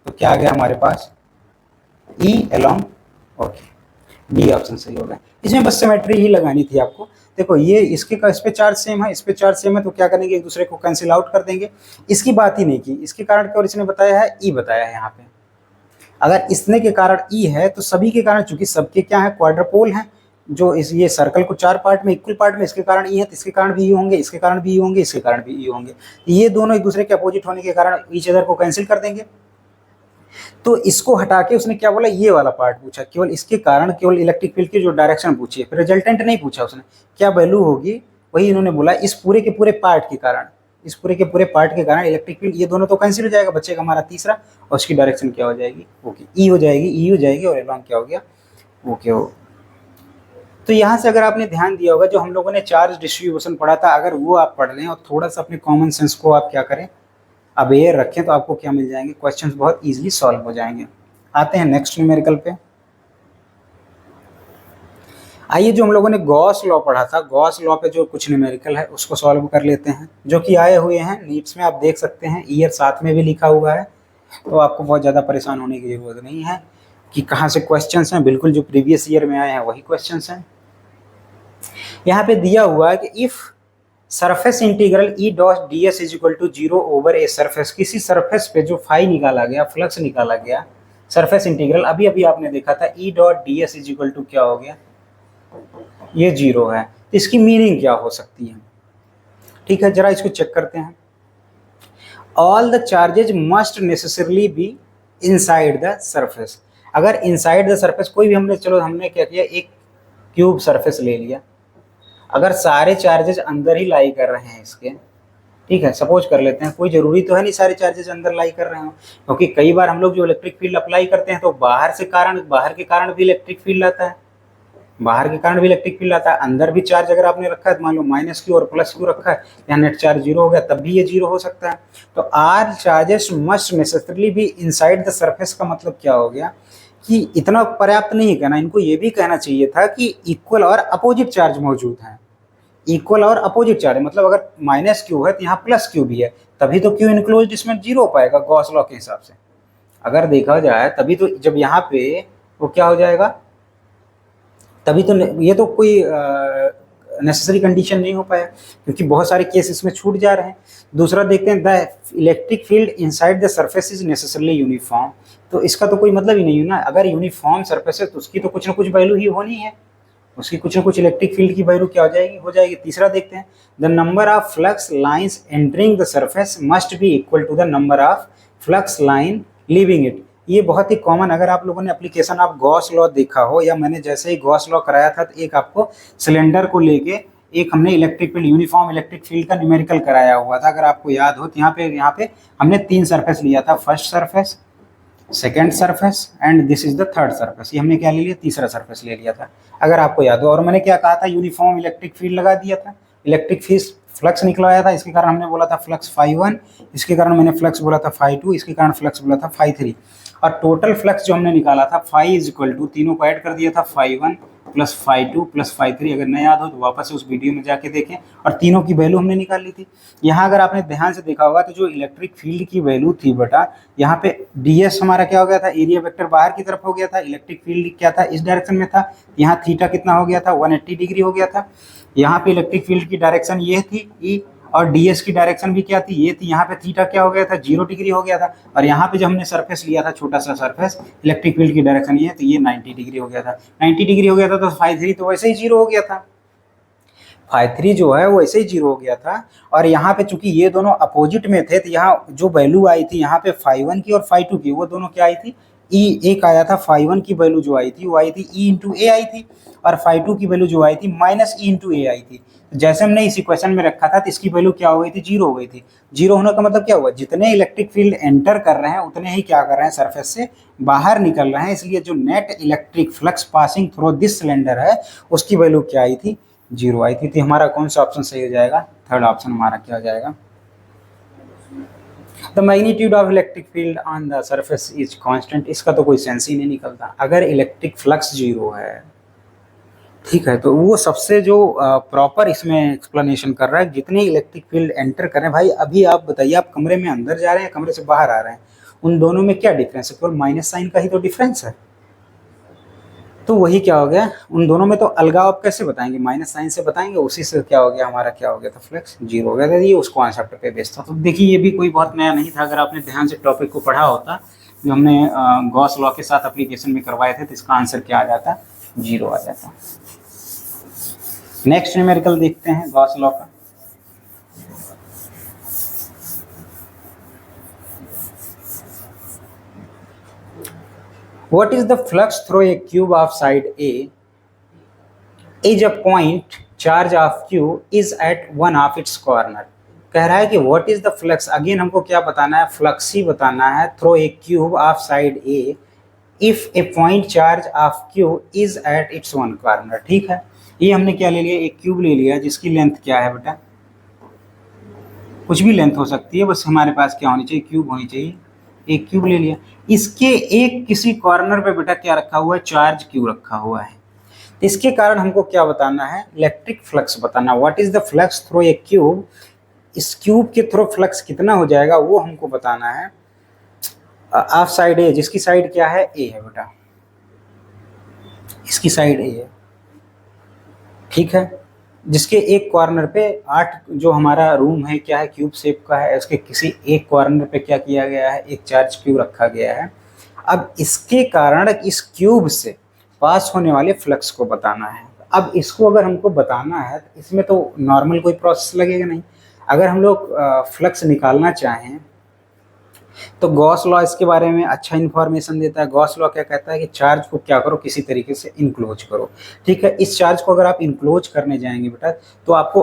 तो क्या आ गया हमारे पास, ई अलोंग ओके। डी ऑप्शन सही होगा। इसमें बस सिमेट्री ही लगानी थी आपको। देखो ये इसके का इस पे चार्ज सेम है, इस पे चार्ज सेम है, तो क्या करेंगे, एक दूसरे को कैंसिल आउट कर देंगे। इसकी बात ही नहीं की, इसके कारण केवल इसने बताया है ई बताया है यहाँ पे। अगर इसने के कारण ई है तो सभी के कारण, चूंकि सबके क्या है, क्वाड्रपोल हैं, जो इस ये सर्कल को 4 पार्ट में, इक्वल पार्ट में इसके कारण ई है, तो इसके कारण भी ई होंगे, इसके कारण भी ई होंगे, इसके कारण भी ई होंगे। ये दोनों एक दूसरे के अपोजिट होने के कारण ईच अदर को कैंसिल कर देंगे। तो इसको हटा के उसने क्या बोला, ये वाला पार्ट पूछा, केवल इसके कारण, केवल इलेक्ट्रिक फील्ड की जो डायरेक्शन पूछी है, फिर रिजल्टेंट नहीं पूछा उसने, क्या वैल्यू होगी वही इन्होंने बोला। इस पूरे के पूरे पार्ट के कारण, इस पूरे के पूरे पार्ट के कारण इलेक्ट्रिक फील्ड, ये दोनों तो कैंसिल हो जाएगा, बचेगा हमारा तीसरा, और उसकी डायरेक्शन क्या हो जाएगी, ओके ई हो जाएगी, ई हो जाएगी, और एलोंग क्या हो गया, ओके हो। तो यहाँ से अगर आपने ध्यान दिया होगा, जो हम लोगों ने चार्ज डिस्ट्रीब्यूशन पढ़ा था, अगर वो आप पढ़ लें और थोड़ा सा अपने कॉमन सेंस को आप क्या करें, अवेयर रखें, तो आपको क्या मिल जाएंगे, क्वेश्चंस बहुत इजीली सॉल्व हो जाएंगे। आते हैं नेक्स्ट न्यूमेरिकल पे। आइए, जो हम लोगों ने गॉस लॉ पढ़ा था, गॉस लॉ पे जो कुछ न्यूमेरिकल है उसको सॉल्व कर लेते हैं, जो कि आए हुए हैं नीट्स में। आप देख सकते हैं ईयर साथ में भी लिखा हुआ है, तो आपको बहुत ज़्यादा परेशान होने की जरूरत नहीं है कि कहाँ से क्वेश्चंस हैं। बिल्कुल जो प्रीवियस ईयर में आए हैं वही क्वेश्चंस हैं। यहाँ पे दिया हुआ है कि if surface integral E dot D S is equal to 0 over a surface, किसी सरफेस पे जो फाई निकाला गया, फ्लक्स निकाला गया, सरफेस इंटीग्रल अभी अभी आपने देखा था, E dot D S is equal to क्या हो गया, ये 0 है। तो इसकी मीनिंग क्या हो सकती है, ठीक है, जरा इसको चेक करते हैं। All the charges must necessarily be inside the surface. अगर इनसाइड द सरफेस कोई भी हमने क्या किया, एक क्यूब सरफेस ले लिया, अगर सारे चार्जेज अंदर ही लाई कर रहे हैं इसके, ठीक है, सपोज कर लेते हैं, कोई जरूरी तो है नहीं सारे चार्जेस अंदर लाई कर रहे हो, क्योंकि कई बार हम लोग जो इलेक्ट्रिक फील्ड अप्लाई करते हैं तो बाहर के कारण भी इलेक्ट्रिक फील्ड आता है, बाहर के कारण भी इलेक्ट्रिक फील्ड आता है। अंदर भी चार्ज अगर आपने रखा है, मान लो माइनस क्यू और प्लस क्यू रखा है, यहाँ नेट चार्ज जीरो हो गया, तब भी ये जीरो हो सकता है। तो आर चार्जेस मस्ट नेसेसरली भी इनसाइड द सरफेस का मतलब क्या हो गया कि इतना पर्याप्त नहीं कहना, इनको ये भी कहना चाहिए था कि इक्वल और अपोजिट चार्ज मौजूद है। इक्वल और अपोजिट चार्ज मतलब अगर माइनस क्यू है तो यहाँ प्लस क्यू भी है, तभी तो क्यू इनक्लोज्ड इसमें जीरो हो पाएगा गॉस लॉ के हिसाब से। अगर देखा जाए तभी तो जब यहाँ पे वो क्या हो जाएगा, तभी तो ये तो कोई नेसेसरी कंडीशन नहीं हो पाया, क्योंकि बहुत सारे केस इसमें छूट जा रहे हैं। दूसरा देखते हैं, the electric field inside the surface is necessarily uniform. तो इसका तो कोई मतलब ही नहीं है ना, अगर यूनिफॉर्म सरफेस है तो उसकी तो कुछ ना कुछ वैल्यू ही होनी है, उसकी कुछ ना कुछ इलेक्ट्रिक फील्ड की वैल्यू क्या हो जाएगी। तीसरा देखते हैं, the number of flux lines entering the surface must be equal to the number of flux line leaving it. ये बहुत ही कॉमन, अगर आप लोगों ने एप्लीकेशन ऑफ गॉस लॉ देखा हो, या मैंने जैसे ही गॉस लॉ कराया था तो एक आपको सिलेंडर को लेके एक हमने electric field, uniform electric field का न्यूमेरिकल कराया हुआ था, अगर आपको याद हो। तो यहाँ पे हमने 3 सरफेस लिया था, first surface, second surface and this is the third surface. ये हमने क्या ले लिया, तीसरा सरफेस ले लिया था, अगर आपको याद हो। और मैंने क्या कहा था, यूनिफॉर्म इलेक्ट्रिक फील्ड लगा दिया था, इलेक्ट्रिक फील्ड फ्लक्स निकलवाया था, इसके कारण हमने बोला था फ्लक्स φ1, इसके कारण मैंने फ्लक्स बोला था φ2, इसके कारण फ्लक्स बोला था φ3। और टोटल फ्लक्स जो हमने निकाला था φ इज इक्वल टू, तीनों को ऐड कर दिया था, φ1 प्लस φ2 प्लस φ3। अगर नहीं याद हो तो वापस से उस वीडियो में जाके देखें, और तीनों की वैल्यू हमने निकाल ली थी। यहाँ अगर आपने ध्यान से देखा होगा तो जो इलेक्ट्रिक फील्ड की वैल्यू थी बेटा, यहाँ पे ds हमारा क्या हो गया था, एरिया वेक्टर बाहर की तरफ हो गया था, इलेक्ट्रिक फील्ड क्या था, इस डायरेक्शन में था, यहाँ थीटा कितना हो गया था, 180 डिग्री हो गया था। यहाँ पे इलेक्ट्रिक फील्ड की डायरेक्शन ये थी ई, और ds की डायरेक्शन भी क्या थी, ये थी। यहाँ पे थीटा क्या हो गया था, 0 डिग्री हो गया था। और यहाँ पे जब हमने सरफेस लिया था, छोटा सा सरफेस, इलेक्ट्रिक फील्ड की डायरेक्शन ये, तो ये 90 डिग्री हो गया था। 90 डिग्री हो गया था तो φ3 तो वैसे ही 0 हो गया था, φ3 जो है वो ऐसे ही 0 हो गया था। और यहाँ पे चूंकि ये दोनों अपोजिट में थे, तो यहाँ जो वैल्यू आई थी यहाँ पे φ1 की और φ2 की, वो दोनों क्या आई थी, ई। एक आया था φ1 की वैल्यू जो आई थी वो आई थी ई इंटू ए आई थी, और φ2 की वैल्यू जो आई थी माइनस ई इंटू ए आई थी। जैसे हमने इस इक्वेशन में रखा था तो इसकी वैल्यू क्या हो गई थी, 0 हो गई थी। 0 होने का मतलब क्या हुआ, जितने इलेक्ट्रिक फील्ड एंटर कर रहे हैं उतने ही क्या कर रहे हैं, सरफेस से बाहर निकल रहे हैं। इसलिए जो net electric flux passing through this cylinder है उसकी वैल्यू क्या आई थी, 0 आई थी। तो हमारा कौन सा ऑप्शन सही हो जाएगा, थर्ड ऑप्शन हमारा क्या हो जाएगा। The magnitude of electric field on the surface is constant, इसका तो कोई सेंस ही नहीं निकलता। अगर इलेक्ट्रिक फ्लक्स 0 है, ठीक है, तो वो सबसे जो प्रॉपर इसमें एक्सप्लेनेशन कर रहा है, जितने इलेक्ट्रिक फील्ड एंटर कर रहे हैं। भाई अभी आप बताइए, आप कमरे में अंदर जा रहे हैं, कमरे से बाहर आ रहे हैं, उन दोनों में क्या डिफरेंस है, केवल माइनस साइन का ही तो डिफरेंस है। तो वही क्या हो गया, उन दोनों में तो अलगाव आप कैसे बताएंगे, माइनस साइन से बताएंगे, उसी से क्या हो गया, हमारा क्या हो गया था, फ्लक्स 0 हो गया था। ये उस कॉन्सेप्ट पे बेस्ड था। तो देखिए ये भी कोई बहुत नया नहीं था, अगर आपने ध्यान से टॉपिक को पढ़ा होता, जो हमने गॉस लॉ के साथ एप्लीकेशन में करवाए थे, तो इसका आंसर क्या आ जाता, 0 आ जाता। नेक्स्ट न्यूमेरिकल देखते हैं गॉस लॉ का। What is the flux through a cube of side A is a point charge of Q is at one of its corner। कह रहा है कि what is the flux, again हमको क्या बताना है, फ्लक्स ही बताना है, through a cube of side A if a point charge of Q is at its one corner। ठीक है, ये हमने क्या ले लिया, एक क्यूब ले लिया जिसकी लेंथ क्या है बेटा, कुछ भी लेंथ हो सकती है, बस हमारे पास क्या होनी चाहिए, क्यूब होनी चाहिए। एक क्यूब ले लिया, इसके एक किसी कॉर्नर पे बेटा क्या रखा हुआ है, चार्ज क्यू रखा हुआ है। तो इसके कारण हमको क्या बताना है, इलेक्ट्रिक फ्लक्स बताना। What is the flux through a cube, इस क्यूब के थ्रू फ्लक्स कितना हो जाएगा वो हमको बताना है। ऑफ साइड ए, जिसकी साइड क्या है, ए है बेटा, इसकी साइड ए है, ठीक है, जिसके एक कॉर्नर पे 8 जो हमारा रूम है क्या है, क्यूब शेप का है, उसके किसी एक कॉर्नर पे क्या किया गया है, एक चार्ज क्यूब रखा गया है। अब इसके कारण इस क्यूब से पास होने वाले फ्लक्स को बताना है। अब इसको अगर हमको बताना है तो इसमें तो नॉर्मल कोई प्रोसेस लगेगा नहीं। अगर हम लोग फ्लक्स निकालना चाहें तो गॉस लॉ इसके बारे में अच्छा इन्फॉर्मेशन देता है। गॉस लॉ क्या कहता है कि चार्ज को क्या करो, किसी तरीके से इनक्लोज करो। ठीक है, इस चार्ज को अगर आप इनक्लोज करने जाएंगे बेटा तो आपको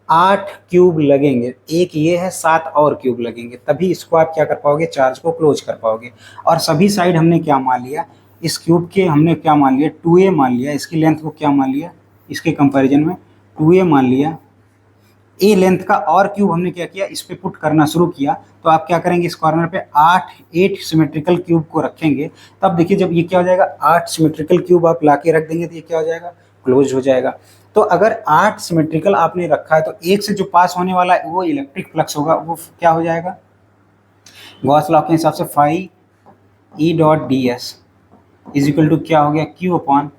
8 क्यूब लगेंगे, एक ये है 7 और क्यूब लगेंगे, तभी इसको आप क्या कर पाओगे, चार्ज को क्लोज कर पाओगे। और सभी साइड हमने क्या मान लिया, इस क्यूब के हमने क्या मान लिया, 2a मान लिया, इसकी लेंथ को क्या मान लिया, इसके कंपैरिजन में 2a मान लिया। ए लेंथ का और क्यूब हमने क्या किया, इस पे पुट करना शुरू किया। तो आप क्या करेंगे, इस कॉर्नर पे 8 सिमेट्रिकल क्यूब को रखेंगे। तब देखिए जब ये क्या हो जाएगा, 8 सिमेट्रिकल क्यूब आप ला के रख देंगे तो ये क्या हो जाएगा, क्लोज हो जाएगा। तो अगर 8 सिमेट्रिकल आपने रखा है तो एक से जो पास होने वाला है वो इलेक्ट्रिक फ्लक्स होगा, वो क्या हो जाएगा, गॉस लॉ के हिसाब से phi E dot D S is equal to क्या हो गया, क्यू अपॉन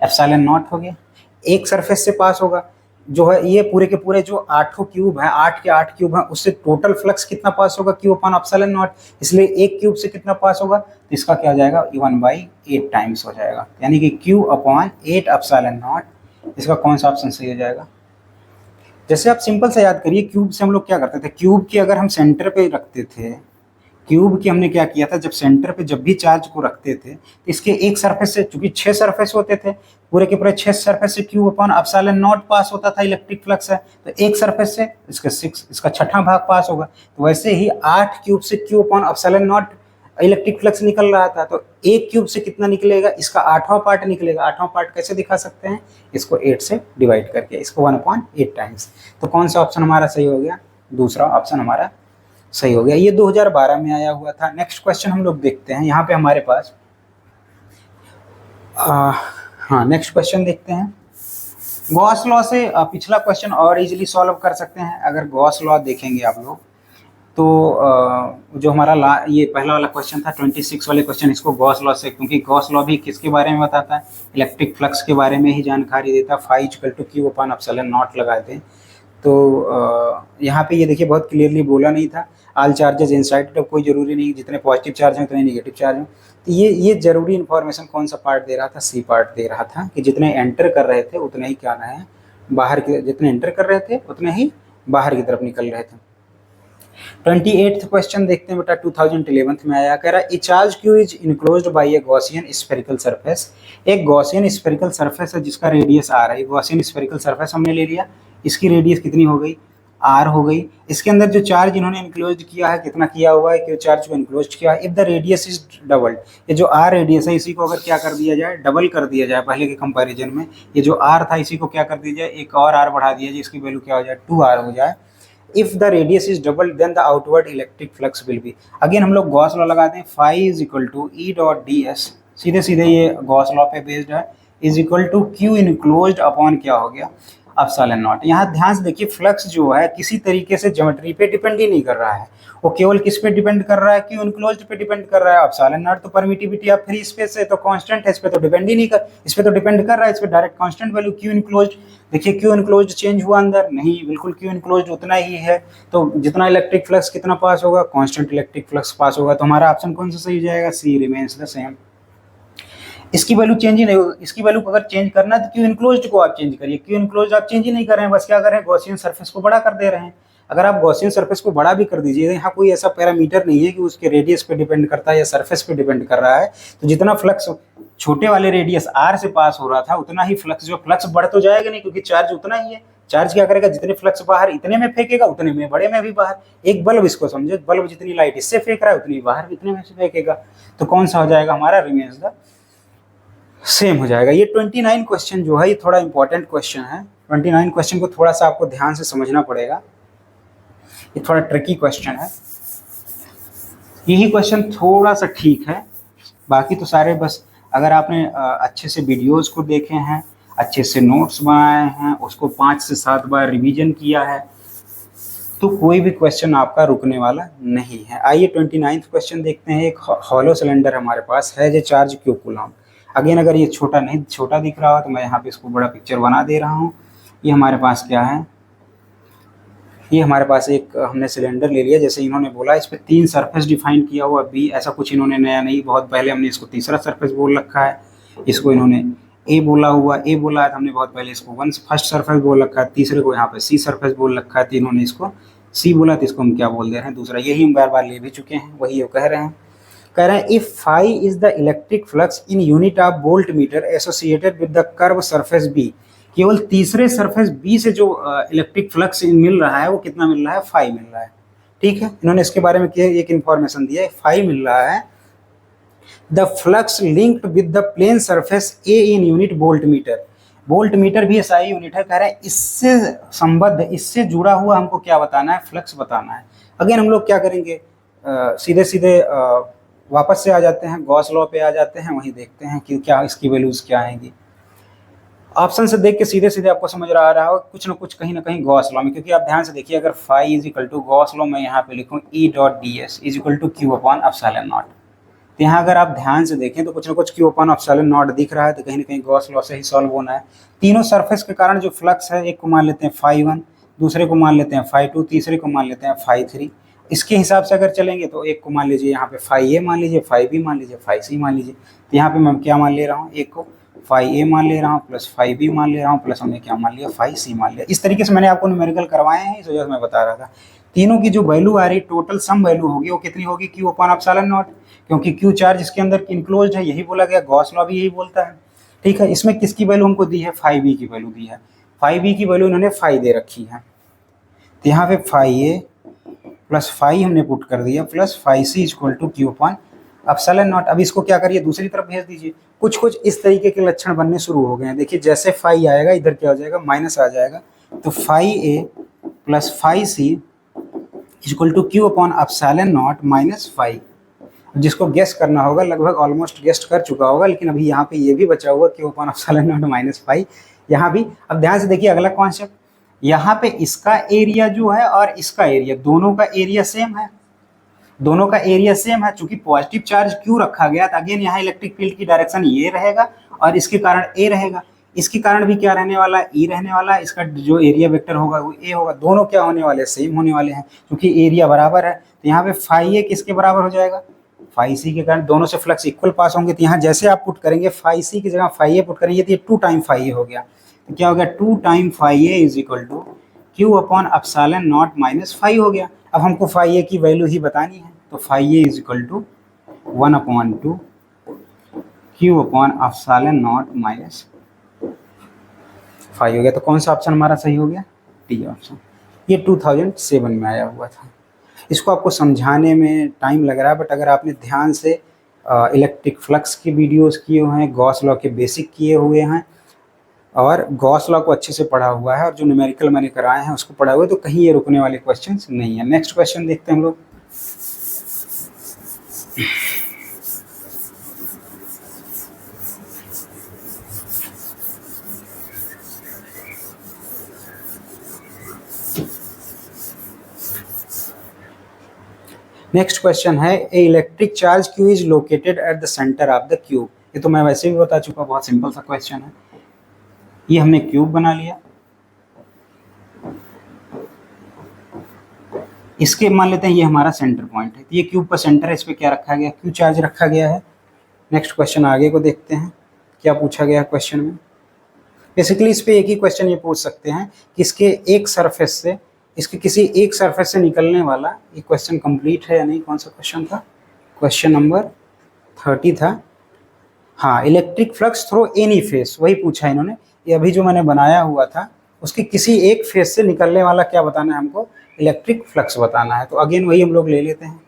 एप्सिलॉन नॉट हो गया। एक सरफेस से पास होगा जो है, ये पूरे के पूरे जो 8 क्यूब है, 8 के 8 क्यूब है, उससे टोटल फ्लक्स कितना पास होगा, क्यू अपॉन एप्सिलॉन नॉट। इसलिए एक क्यूब से कितना पास होगा, तो इसका क्या हो जाएगा, 1/8 टाइम्स हो जाएगा, यानी कि क्यू अपॉन 8 एप्सिलॉन नॉट। इसका कौन सा ऑप्शन सही हो जाएगा। जैसे आप सिंपल से याद करिए, क्यूब से हम लोग क्या करते थे, क्यूब की अगर हम सेंटर पे रखते थे, क्यूब की हमने क्या किया था, जब सेंटर पे जब भी चार्ज को रखते थे तो इसके एक सरफेस से, चूंकि 6 सरफेस होते थे, पूरे के पूरे 6 सरफेस से cube upon epsilon not pass होता था, इलेक्ट्रिक फ्लक्स है, तो एक सरफेस से इसका 6, इसका छठा भाग पास होगा। तो वैसे ही 8 क्यूब से Q upon epsilon not electric flux निकल रहा था, तो एक क्यूब से कितना निकलेगा, इसका 8वां पार्ट निकलेगा। 8वां पार्ट कैसे दिखा सकते हैं, इसको 8 से डिवाइड करके, इसको 1/8 टाइम्स। तो कौन सा ऑप्शन हमारा सही हो गया, दूसरा ऑप्शन हमारा सही हो गया। ये 2012 में आया हुआ था। नेक्स्ट क्वेश्चन हम लोग देखते हैं, यहाँ पे हमारे पास हाँ नेक्स्ट क्वेश्चन देखते हैं। गॉस लॉ से पिछला क्वेश्चन और इजीली सॉल्व कर सकते हैं। अगर गॉस लॉ देखेंगे आप लोग तो जो हमारा ये पहला वाला क्वेश्चन था 26 वाले क्वेश्चन, इसको गॉस लॉ से, क्योंकि गॉस लॉ भी किसके बारे में बताता है, इलेक्ट्रिक फ्लक्स के बारे में ही जानकारी देता है। Phi equal to Q upon epsilon naught लगाए थे। तो यहाँ पे ये देखिए बहुत क्लियरली बोला नहीं था, ऑल चार्जेस इनसाइड, तो कोई जरूरी नहीं जितने पॉजिटिव चार्ज हैं उतने नेगेटिव चार्ज हैं। तो ये जरूरी इन्फॉर्मेशन कौन सा पार्ट दे रहा था, सी पार्ट दे रहा था, कि जितने एंटर कर रहे थे उतने ही क्या है, बाहर की, जितने एंटर कर रहे थे उतने ही बाहर की तरफ निकल रहे थे। 28th क्वेश्चन देखते हैं बेटा, 2011 में आया, कह रहा है ए charge Q is enclosed bye A Gaussian spherical surface. एक गॉसियन स्फेरिकल सरफेस है जिसका रेडियस आर है। गॉसियन स्फेरिकल सरफेस हमने ले लिया, इसकी रेडियस कितनी हो गई, आर हो गई। इसके अंदर जो चार्ज इन्होंने इनक्लोज किया है, कितना किया हुआ है, कि चार्ज को इनक्लोज किया है। If the radius is doubled, ये जो आर रेडियस है इसी को अगर क्या कर दिया जाए, डबल कर दिया जाए पहले के कंपैरिजन में, ये जो आर था इसी को क्या कर दिया जाए, एक और आर बढ़ा दिया जाए, इसकी वैल्यू क्या हो जाए, 2r हो जाए। If the radius is double then the outward electric flux will be, again हम लोग गॉस लॉ लगाते हैं, phi is equal to E dot D S, सीधे सीधे ये गॉस लॉ पे बेस्ड है, is equal to Q enclosed upon क्या हो गया, एप्सिलॉन नॉट। यहाँ ध्यान से देखिए, फ्लक्स जो है किसी तरीके से ज्योमेट्री पे डिपेंड ही नहीं कर रहा है, वो केवल किस पे डिपेंड कर रहा है, क्यू इनक्लोज्ड पे डिपेंड कर रहा है। एप्सिलॉन नॉट तो परमिटिविटी ऑफ फ्री स्पेस है, तो कांस्टेंट है, इस पे तो डिपेंड ही नहीं कर, इस पे तो डिपेंड कर रहा है, इस पे direct constant value. Q enclosed, देखिए क्यू इनक्लोज्ड चेंज हुआ अंदर नहीं, बिल्कुल क्यू इनक्लोज्ड उतना ही है। तो जितना इलेक्ट्रिक फ्लक्स कितना पास होगा, कांस्टेंट इलेक्ट्रिक फ्लक्स पास होगा। तो हमारा ऑप्शन कौन सा सही हो जाएगा, सी रिमेन्स द सेम। इसकी वैल्यू चेंज ही नहीं होगी, इसकी वैल्यू को अगर चेंज करना है तो क्यू इनक्लोज्ड को आप चेंज करिए। क्यू इनक्लोज्ड आप चेंज ही नहीं कर रहे हैं, बस क्या कर रहे हैं, गॉसियन सरफेस को बड़ा कर दे रहे हैं। अगर आप गॉसियन सरफेस को बड़ा भी कर दीजिए, यहाँ कोई ऐसा पैरामीटर नहीं है कि उसके रेडियस पे डिपेंड करता है या सरफेस पे डिपेंड कर रहा है। तो जितना फ्लक्स छोटे वाले रेडियस आर से पास हो रहा था उतना ही फ्लक्स, जो फ्लक्स बढ़ तो जाएगा नहीं क्योंकि चार्ज उतना ही है। चार्ज क्या करेगा, जितने फ्लक्स बाहर इतने में फेंकेगा उतने में बड़े में भी बाहर। एक बल्ब इसको समझे, बल्ब जितनी लाइट इससे फेंक रहा है उतनी बाहर इतने में से फेंकेगा। तो कौन सा हो जाएगा हमारा, रिमेन्स द सेम हो जाएगा। ये 29 क्वेश्चन जो है ये थोड़ा इंपॉर्टेंट क्वेश्चन है। 29 क्वेश्चन को थोड़ा सा आपको ध्यान से समझना पड़ेगा, ये थोड़ा ट्रिकी क्वेश्चन है। यही क्वेश्चन थोड़ा सा ठीक है, बाकी तो सारे बस अगर आपने अच्छे से वीडियोस को देखे हैं, अच्छे से नोट्स बनाए हैं, उसको 5 से 7 बार रिवीजन किया है, तो कोई भी क्वेश्चन आपका रुकने वाला नहीं है। आइए 29th क्वेश्चन देखते हैं। एक हॉलो सिलेंडर हमारे पास है, जो चार्ज क्यू कूलम। अगेन अगर ये छोटा दिख रहा हो तो मैं यहाँ पे इसको बड़ा पिक्चर बना दे रहा हूँ। ये हमारे पास क्या है, ये हमारे पास एक हमने सिलेंडर ले लिया, जैसे इन्होंने बोला इस पर 3 सरफेस डिफाइन किया हुआ बी, ऐसा कुछ इन्होंने नया नहीं, बहुत पहले हमने इसको तीसरा सरफेस बोल रखा है। इसको इन्होंने ए बोला है तो हमने बहुत पहले इसको फर्स्ट सरफेस बोल रखा है, तीसरे को यहाँ पे सी सरफेस बोल रखा है, तो इन्होंने इसको सी बोला तो इसको हम क्या बोल दे रहे हैं दूसरा, यही हम बार बार ले भी चुके हैं, वही वो कह रहे हैं। कह रहे हैं if phi is the electric flux in unit of volt metre associated with the curve surface be, केवल तीसरे सरफेस बी से जो इलेक्ट्रिक फ्लक्स मिल रहा है वो कितना मिल रहा है, फाई मिल रहा है। ठीक है, इन्होंने इसके बारे में एक इंफॉर्मेशन दिया है, फाई मिल रहा है। The flux linked with the plane surface A in unit volt metre, volt metre भी ऐसा ही यूनिट है, कह रहा है इससे संबद्ध, इससे जुड़ा हुआ हमको क्या बताना है, फ्लक्स बताना है। अगेन हम लोग क्या करेंगे, सीधे सीधे वापस से आ जाते हैं, गॉस लॉ पे आ जाते हैं, वहीं देखते हैं कि क्या इसकी वैल्यूज क्या आएंगी। ऑप्शन से देख के सीधे सीधे आपको समझ रहा हो कुछ ना कुछ कहीं ना कहीं गॉस लॉ में, क्योंकि आप ध्यान से देखिए, अगर phi is equal to Gauss law, मैं यहाँ पे लिखूँ E dot D S is equal to Q upon epsilon naught, तो यहाँ अगर आप ध्यान से देखें तो कुछ ना कुछ क्यू अपॉन एप्सिलॉन नॉट दिख रहा है, तो कहीं ना कहीं गॉस लॉ से ही सॉल्व होना है। तीनों सरफेस के कारण जो फ्लक्स है, एक को मान लेते हैं फाई वन, दूसरे को मान लेते हैं फाई टू, तीसरे को मान लेते हैं फाई थ्री। इसके हिसाब से अगर चलेंगे तो एक को मान लीजिए यहाँ पे फाई ए मान लीजिए, फाई बी मान लीजिए, फाई सी मान लीजिए। तो यहाँ पे मैं क्या मान ले रहा हूँ, एक को फाई ए मान ले रहा हूँ प्लस फाई बी मान ले रहा हूँ प्लस हमने क्या मान लिया, फाई सी मान लिया। इस तरीके से मैंने आपको न्यूमेरिकल करवाए हैं, इस वजह से मैं बता रहा था। तीनों की जो वैल्यू आ रही, टोटल सम वैल्यू होगी वो कितनी होगी, क्यू अपॉन एप्सिलॉन नॉट, क्योंकि क्यू चार्ज इसके अंदर इनक्लोज्ड है, यही बोला गया, गॉस लॉ भी यही बोलता है। ठीक है, इसमें किसकी वैल्यू हमको दी है, फाई बी की वैल्यू दी है, फाई बी की वैल्यू इन्होंने फाई दे रखी है, तो यहाँ पे फाई ए प्लस फाई हमने पुट कर दिया plus phi C equal to Q upon epsilon naught. अब इसको क्या करिए, दूसरी तरफ भेज दीजिए। कुछ कुछ इस तरीके के लक्षण बनने शुरू हो गए हैं, देखिए जैसे फाई आएगा इधर क्या हो जाएगा, माइनस आ जाएगा, तो phi A plus phi C equal to Q upon epsilon naught minus phi. जिसको गेस्ट करना होगा लगभग ऑलमोस्ट गेस्ट कर चुका होगा, लेकिन अभी यहाँ पे ये भी बचा हुआ Q upon epsilon naught minus phi, यहाँ भी। अब ध्यान से देखिए अगला कॉन्सेप्ट, यहाँ पे इसका एरिया जो है और इसका एरिया, दोनों का एरिया सेम है, दोनों का एरिया सेम है। चूंकि पॉजिटिव चार्ज क्यों रखा गया, तो अगेन यहाँ इलेक्ट्रिक फील्ड की डायरेक्शन ये रहेगा और इसके कारण ए रहेगा, इसके कारण भी क्या रहने वाला है, ई रहने वाला है, इसका जो एरिया वेक्टर होगा वो ए होगा, दोनों क्या होने वाले हैं, सेम होने वाले हैं, क्योंकि एरिया बराबर है। तो यहाँ पे फाई ए किसके बराबर हो जाएगा, फाई सी के कारण, दोनों से फ्लक्स इक्वल पास होंगे। तो यहाँ जैसे आप पुट करेंगे फाई सी की जगह फाई ए पुट करेंगे, तो ये 2 टाइम फाई ए हो गया, तो क्या हो गया, 2 time phi A is equal to Q upon epsilon naught minus phi हो गया। अब हमको फाई ए की वैल्यू ही बतानी है, तो phi A is equal to 1/2 Q upon epsilon naught minus phi हो गया। तो कौन सा ऑप्शन हमारा सही हो गया, डी ऑप्शन। ये 2007 में आया हुआ था। इसको आपको समझाने में टाइम लग रहा है, बट अगर आपने ध्यान से इलेक्ट्रिक फ्लक्स की वीडियोस किए हुए हैं, गॉस लॉ के बेसिक किए हुए हैं और गॉस लॉ को अच्छे से पढ़ा हुआ है और जो न्यूमेरिकल मैंने कराए हैं उसको पढ़ा हुआ है, तो कहीं ये रुकने वाले क्वेश्चंस नहीं है। नेक्स्ट क्वेश्चन देखते हैं हम लोग। नेक्स्ट क्वेश्चन है, ए electric charge Q is located at the centre of the cube. ये तो मैं वैसे भी बता चुका, बहुत सिंपल सा क्वेश्चन है। ये हमने क्यूब बना लिया, इसके मान लेते हैं ये हमारा सेंटर पॉइंट है, तो ये क्यूब का सेंटर है, इस पर क्या रखा गया, क्यू चार्ज रखा गया है। नेक्स्ट क्वेश्चन आगे को देखते हैं क्या पूछा गया है क्वेश्चन में। बेसिकली इस पे एक ही क्वेश्चन ये पूछ सकते हैं कि इसके एक सरफेस से, इसके किसी एक सरफेस से निकलने वाला, ये क्वेश्चन कंप्लीट है या नहीं, कौन सा क्वेश्चन था, क्वेश्चन नंबर 30 था। हाँ, electric flux through any face, वही पूछा है इन्होंने। ये अभी जो मैंने बनाया हुआ था उसके किसी एक फेस से निकलने वाला क्या बताना है हमको, इलेक्ट्रिक फ्लक्स बताना है। तो अगेन वही हम लोग ले लेते हैं,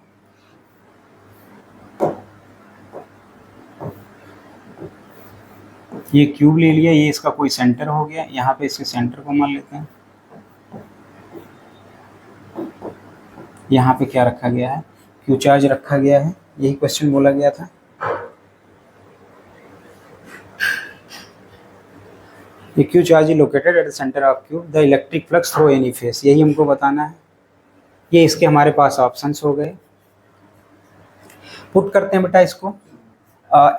ये क्यूब ले लिया, ये इसका कोई सेंटर हो गया, यहाँ पे इसके सेंटर को मान लेते हैं। यहाँ पे क्या रखा गया है, क्यू चार्ज रखा गया है, यही क्वेश्चन बोला गया था। ये Q charge is located at the centre of cube, the electric flux through any face, यही हमको बताना है। ये इसके हमारे पास ऑप्शंस हो गए। पुट करते हैं बेटा इसको।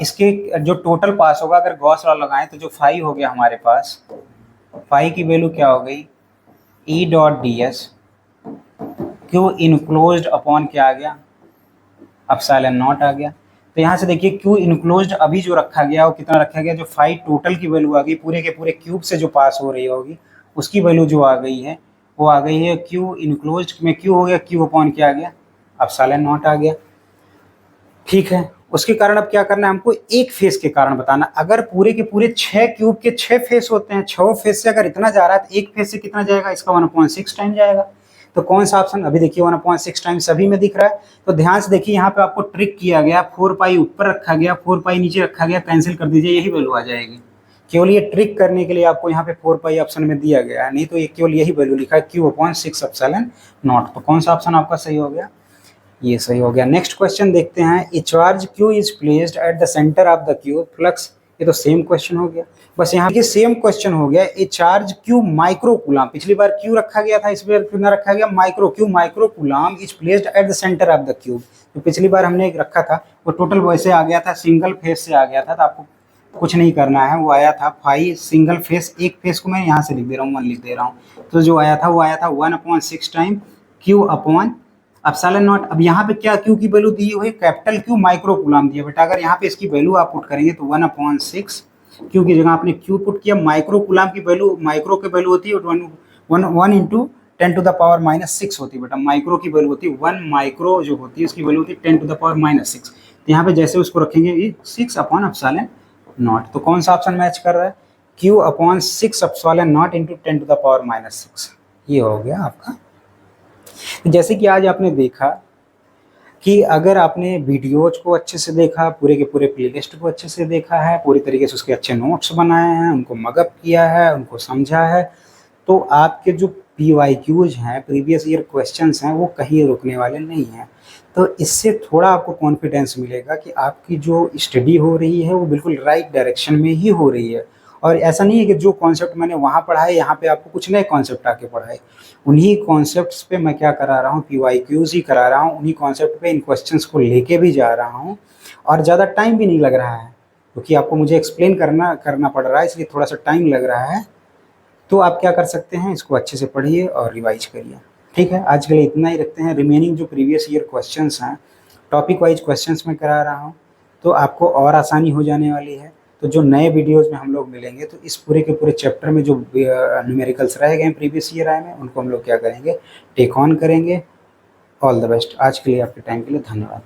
इसके जो टोटल पास होगा, अगर गॉस लॉ लगाएं तो जो फाई हो गया हमारे पास, फाई की वैल्यू क्या हो गई, ई dot D S Q enclosed upon क्या आ गया, एप्सिलॉन नॉट आ गया। तो यहाँ से देखिए क्यू इनक्लोज्ड अभी जो रखा गया वो कितना रखा गया, जो फाई टोटल की वैल्यू आ गई, पूरे के पूरे क्यूब से जो पास हो रही होगी उसकी वैल्यू जो आ गई है वो आ गई है Q इनक्लोज्ड में Q हो गया, Q अपॉन क्या आ गया, एप्सिलॉन नॉट आ गया। ठीक है, उसके कारण अब क्या करना है हमको, एक फेस के कारण बताना। अगर पूरे के पूरे 6 क्यूब के 6 फेस होते हैं, 6 फेस से अगर इतना जा रहा है तो एक फेस से कितना जाएगा, इसका 1/6 टाइम जाएगा। तो कौन सा ऑप्शन, अभी देखिए 1/6 टाइम सभी में दिख रहा है। तो ध्यान से देखिए यहाँ पे आपको ट्रिक किया गया, 4 पाई ऊपर रखा गया, 4 पाई नीचे रखा गया, कैंसिल कर दीजिए, यही वैल्यू आ जाएगी। केवल ये ट्रिक करने के लिए आपको यहाँ पे 4 पाई ऑप्शन में दिया गया है, नहीं तो ये केवल यही वैल्यू लिखा है Q/6 एप्सिलॉन नॉट। तो कौन सा ऑप्शन आपका सही हो गया, ये सही हो गया। नेक्स्ट क्वेश्चन देखते हैं, ए charge Q is placed at the centre of the cube, flux, ये तो सेम क्वेश्चन हो गया, बस यहाँ पे सेम क्वेश्चन हो गया। ए चार्ज Q माइक्रो कूलम, पिछली बार Q रखा गया था, इस बार कितना रखा गया, micro, Q micro coulomb is placed at the centre of the cube. तो पिछली बार हमने एक रखा था वो टोटल वैसे आ गया था, सिंगल फेस से आ गया था, तो आपको कुछ नहीं करना है, वो आया था 5 सिंगल फेस, एक फेस को मैं यहाँ से लिख दे रहा हूँ, 1 लिख दे रहा हूँ। तो जो आया था वो आया था 1/6 time Q upon epsilon naught. अब यहाँ पे क्या Q की वैल्यू दी हुई है, कैपिटल Q माइक्रो कूलम दिया बेटा। अगर यहाँ पे इसकी वैल्यू आप पुट करेंगे तो 1/6 Q की जगह आपने Q पुट किया, माइक्रो कूलम की वैल्यू, माइक्रो की वैल्यू होती है 1 इंटू 10⁻⁻6 होती है बेटा, माइक्रो की वैल्यू होती है 1 माइक्रो जो होती है उसकी वैल्यू होती है 10⁻�6। तो यहाँ पे जैसे उसको रखेंगे 6 अपॉन एप्सिलॉन नॉट। तो कौन सा ऑप्शन मैच कर रहा है, Q/6 एप्सिलॉन नॉट इंटू 10⁻⁻6, ये हो गया आपका। जैसे कि आज आपने देखा कि अगर आपने वीडियोज को अच्छे से देखा, पूरे के पूरे प्लेलिस्ट को अच्छे से देखा है, पूरी तरीके से उसके अच्छे नोट्स बनाए हैं, उनको मगअप किया है, उनको समझा है, तो आपके जो PYQs हैं, प्रीवियस ईयर क्वेश्चंस हैं, वो कहीं रुकने वाले नहीं हैं। तो इससे थोड़ा आपको कॉन्फिडेंस मिलेगा कि आपकी जो स्टडी हो रही है वो बिल्कुल राइट डायरेक्शन में ही हो रही है। और ऐसा नहीं है कि जो कॉन्सेप्ट मैंने वहाँ पढ़ा है यहाँ पे आपको कुछ नए कॉन्सेप्ट आके पढ़ाए, उन्हीं कॉन्सेप्ट्स पे मैं क्या करा रहा हूँ, PYQs ही करा रहा हूँ, उन्हीं कॉन्सेप्ट पे इन क्वेश्चंस को लेके भी जा रहा हूँ, और ज़्यादा टाइम भी नहीं लग रहा है, क्योंकि आपको मुझे एक्सप्लेन करना पड़ रहा है, इसलिए थोड़ा सा टाइम लग रहा है। तो आप क्या कर सकते हैं, इसको अच्छे से पढ़िए और रिवाइज करिए। ठीक है, आज के लिए इतना ही रखते हैं। रिमेनिंग जो प्रीवियस ईयर क्वेश्चंस हैं, टॉपिक वाइज क्वेश्चंस मैं करा रहा हूँ, तो आपको और आसानी हो जाने वाली है। तो जो नए वीडियोज़ में हम लोग मिलेंगे, तो इस पूरे के पूरे चैप्टर में जो न्यूमेरिकल्स रह गए प्रीवियस ईयर आए में, उनको हम लोग क्या करेंगे, टेक ऑन करेंगे। All the best. आज के लिए आपके टाइम के लिए धन्यवाद।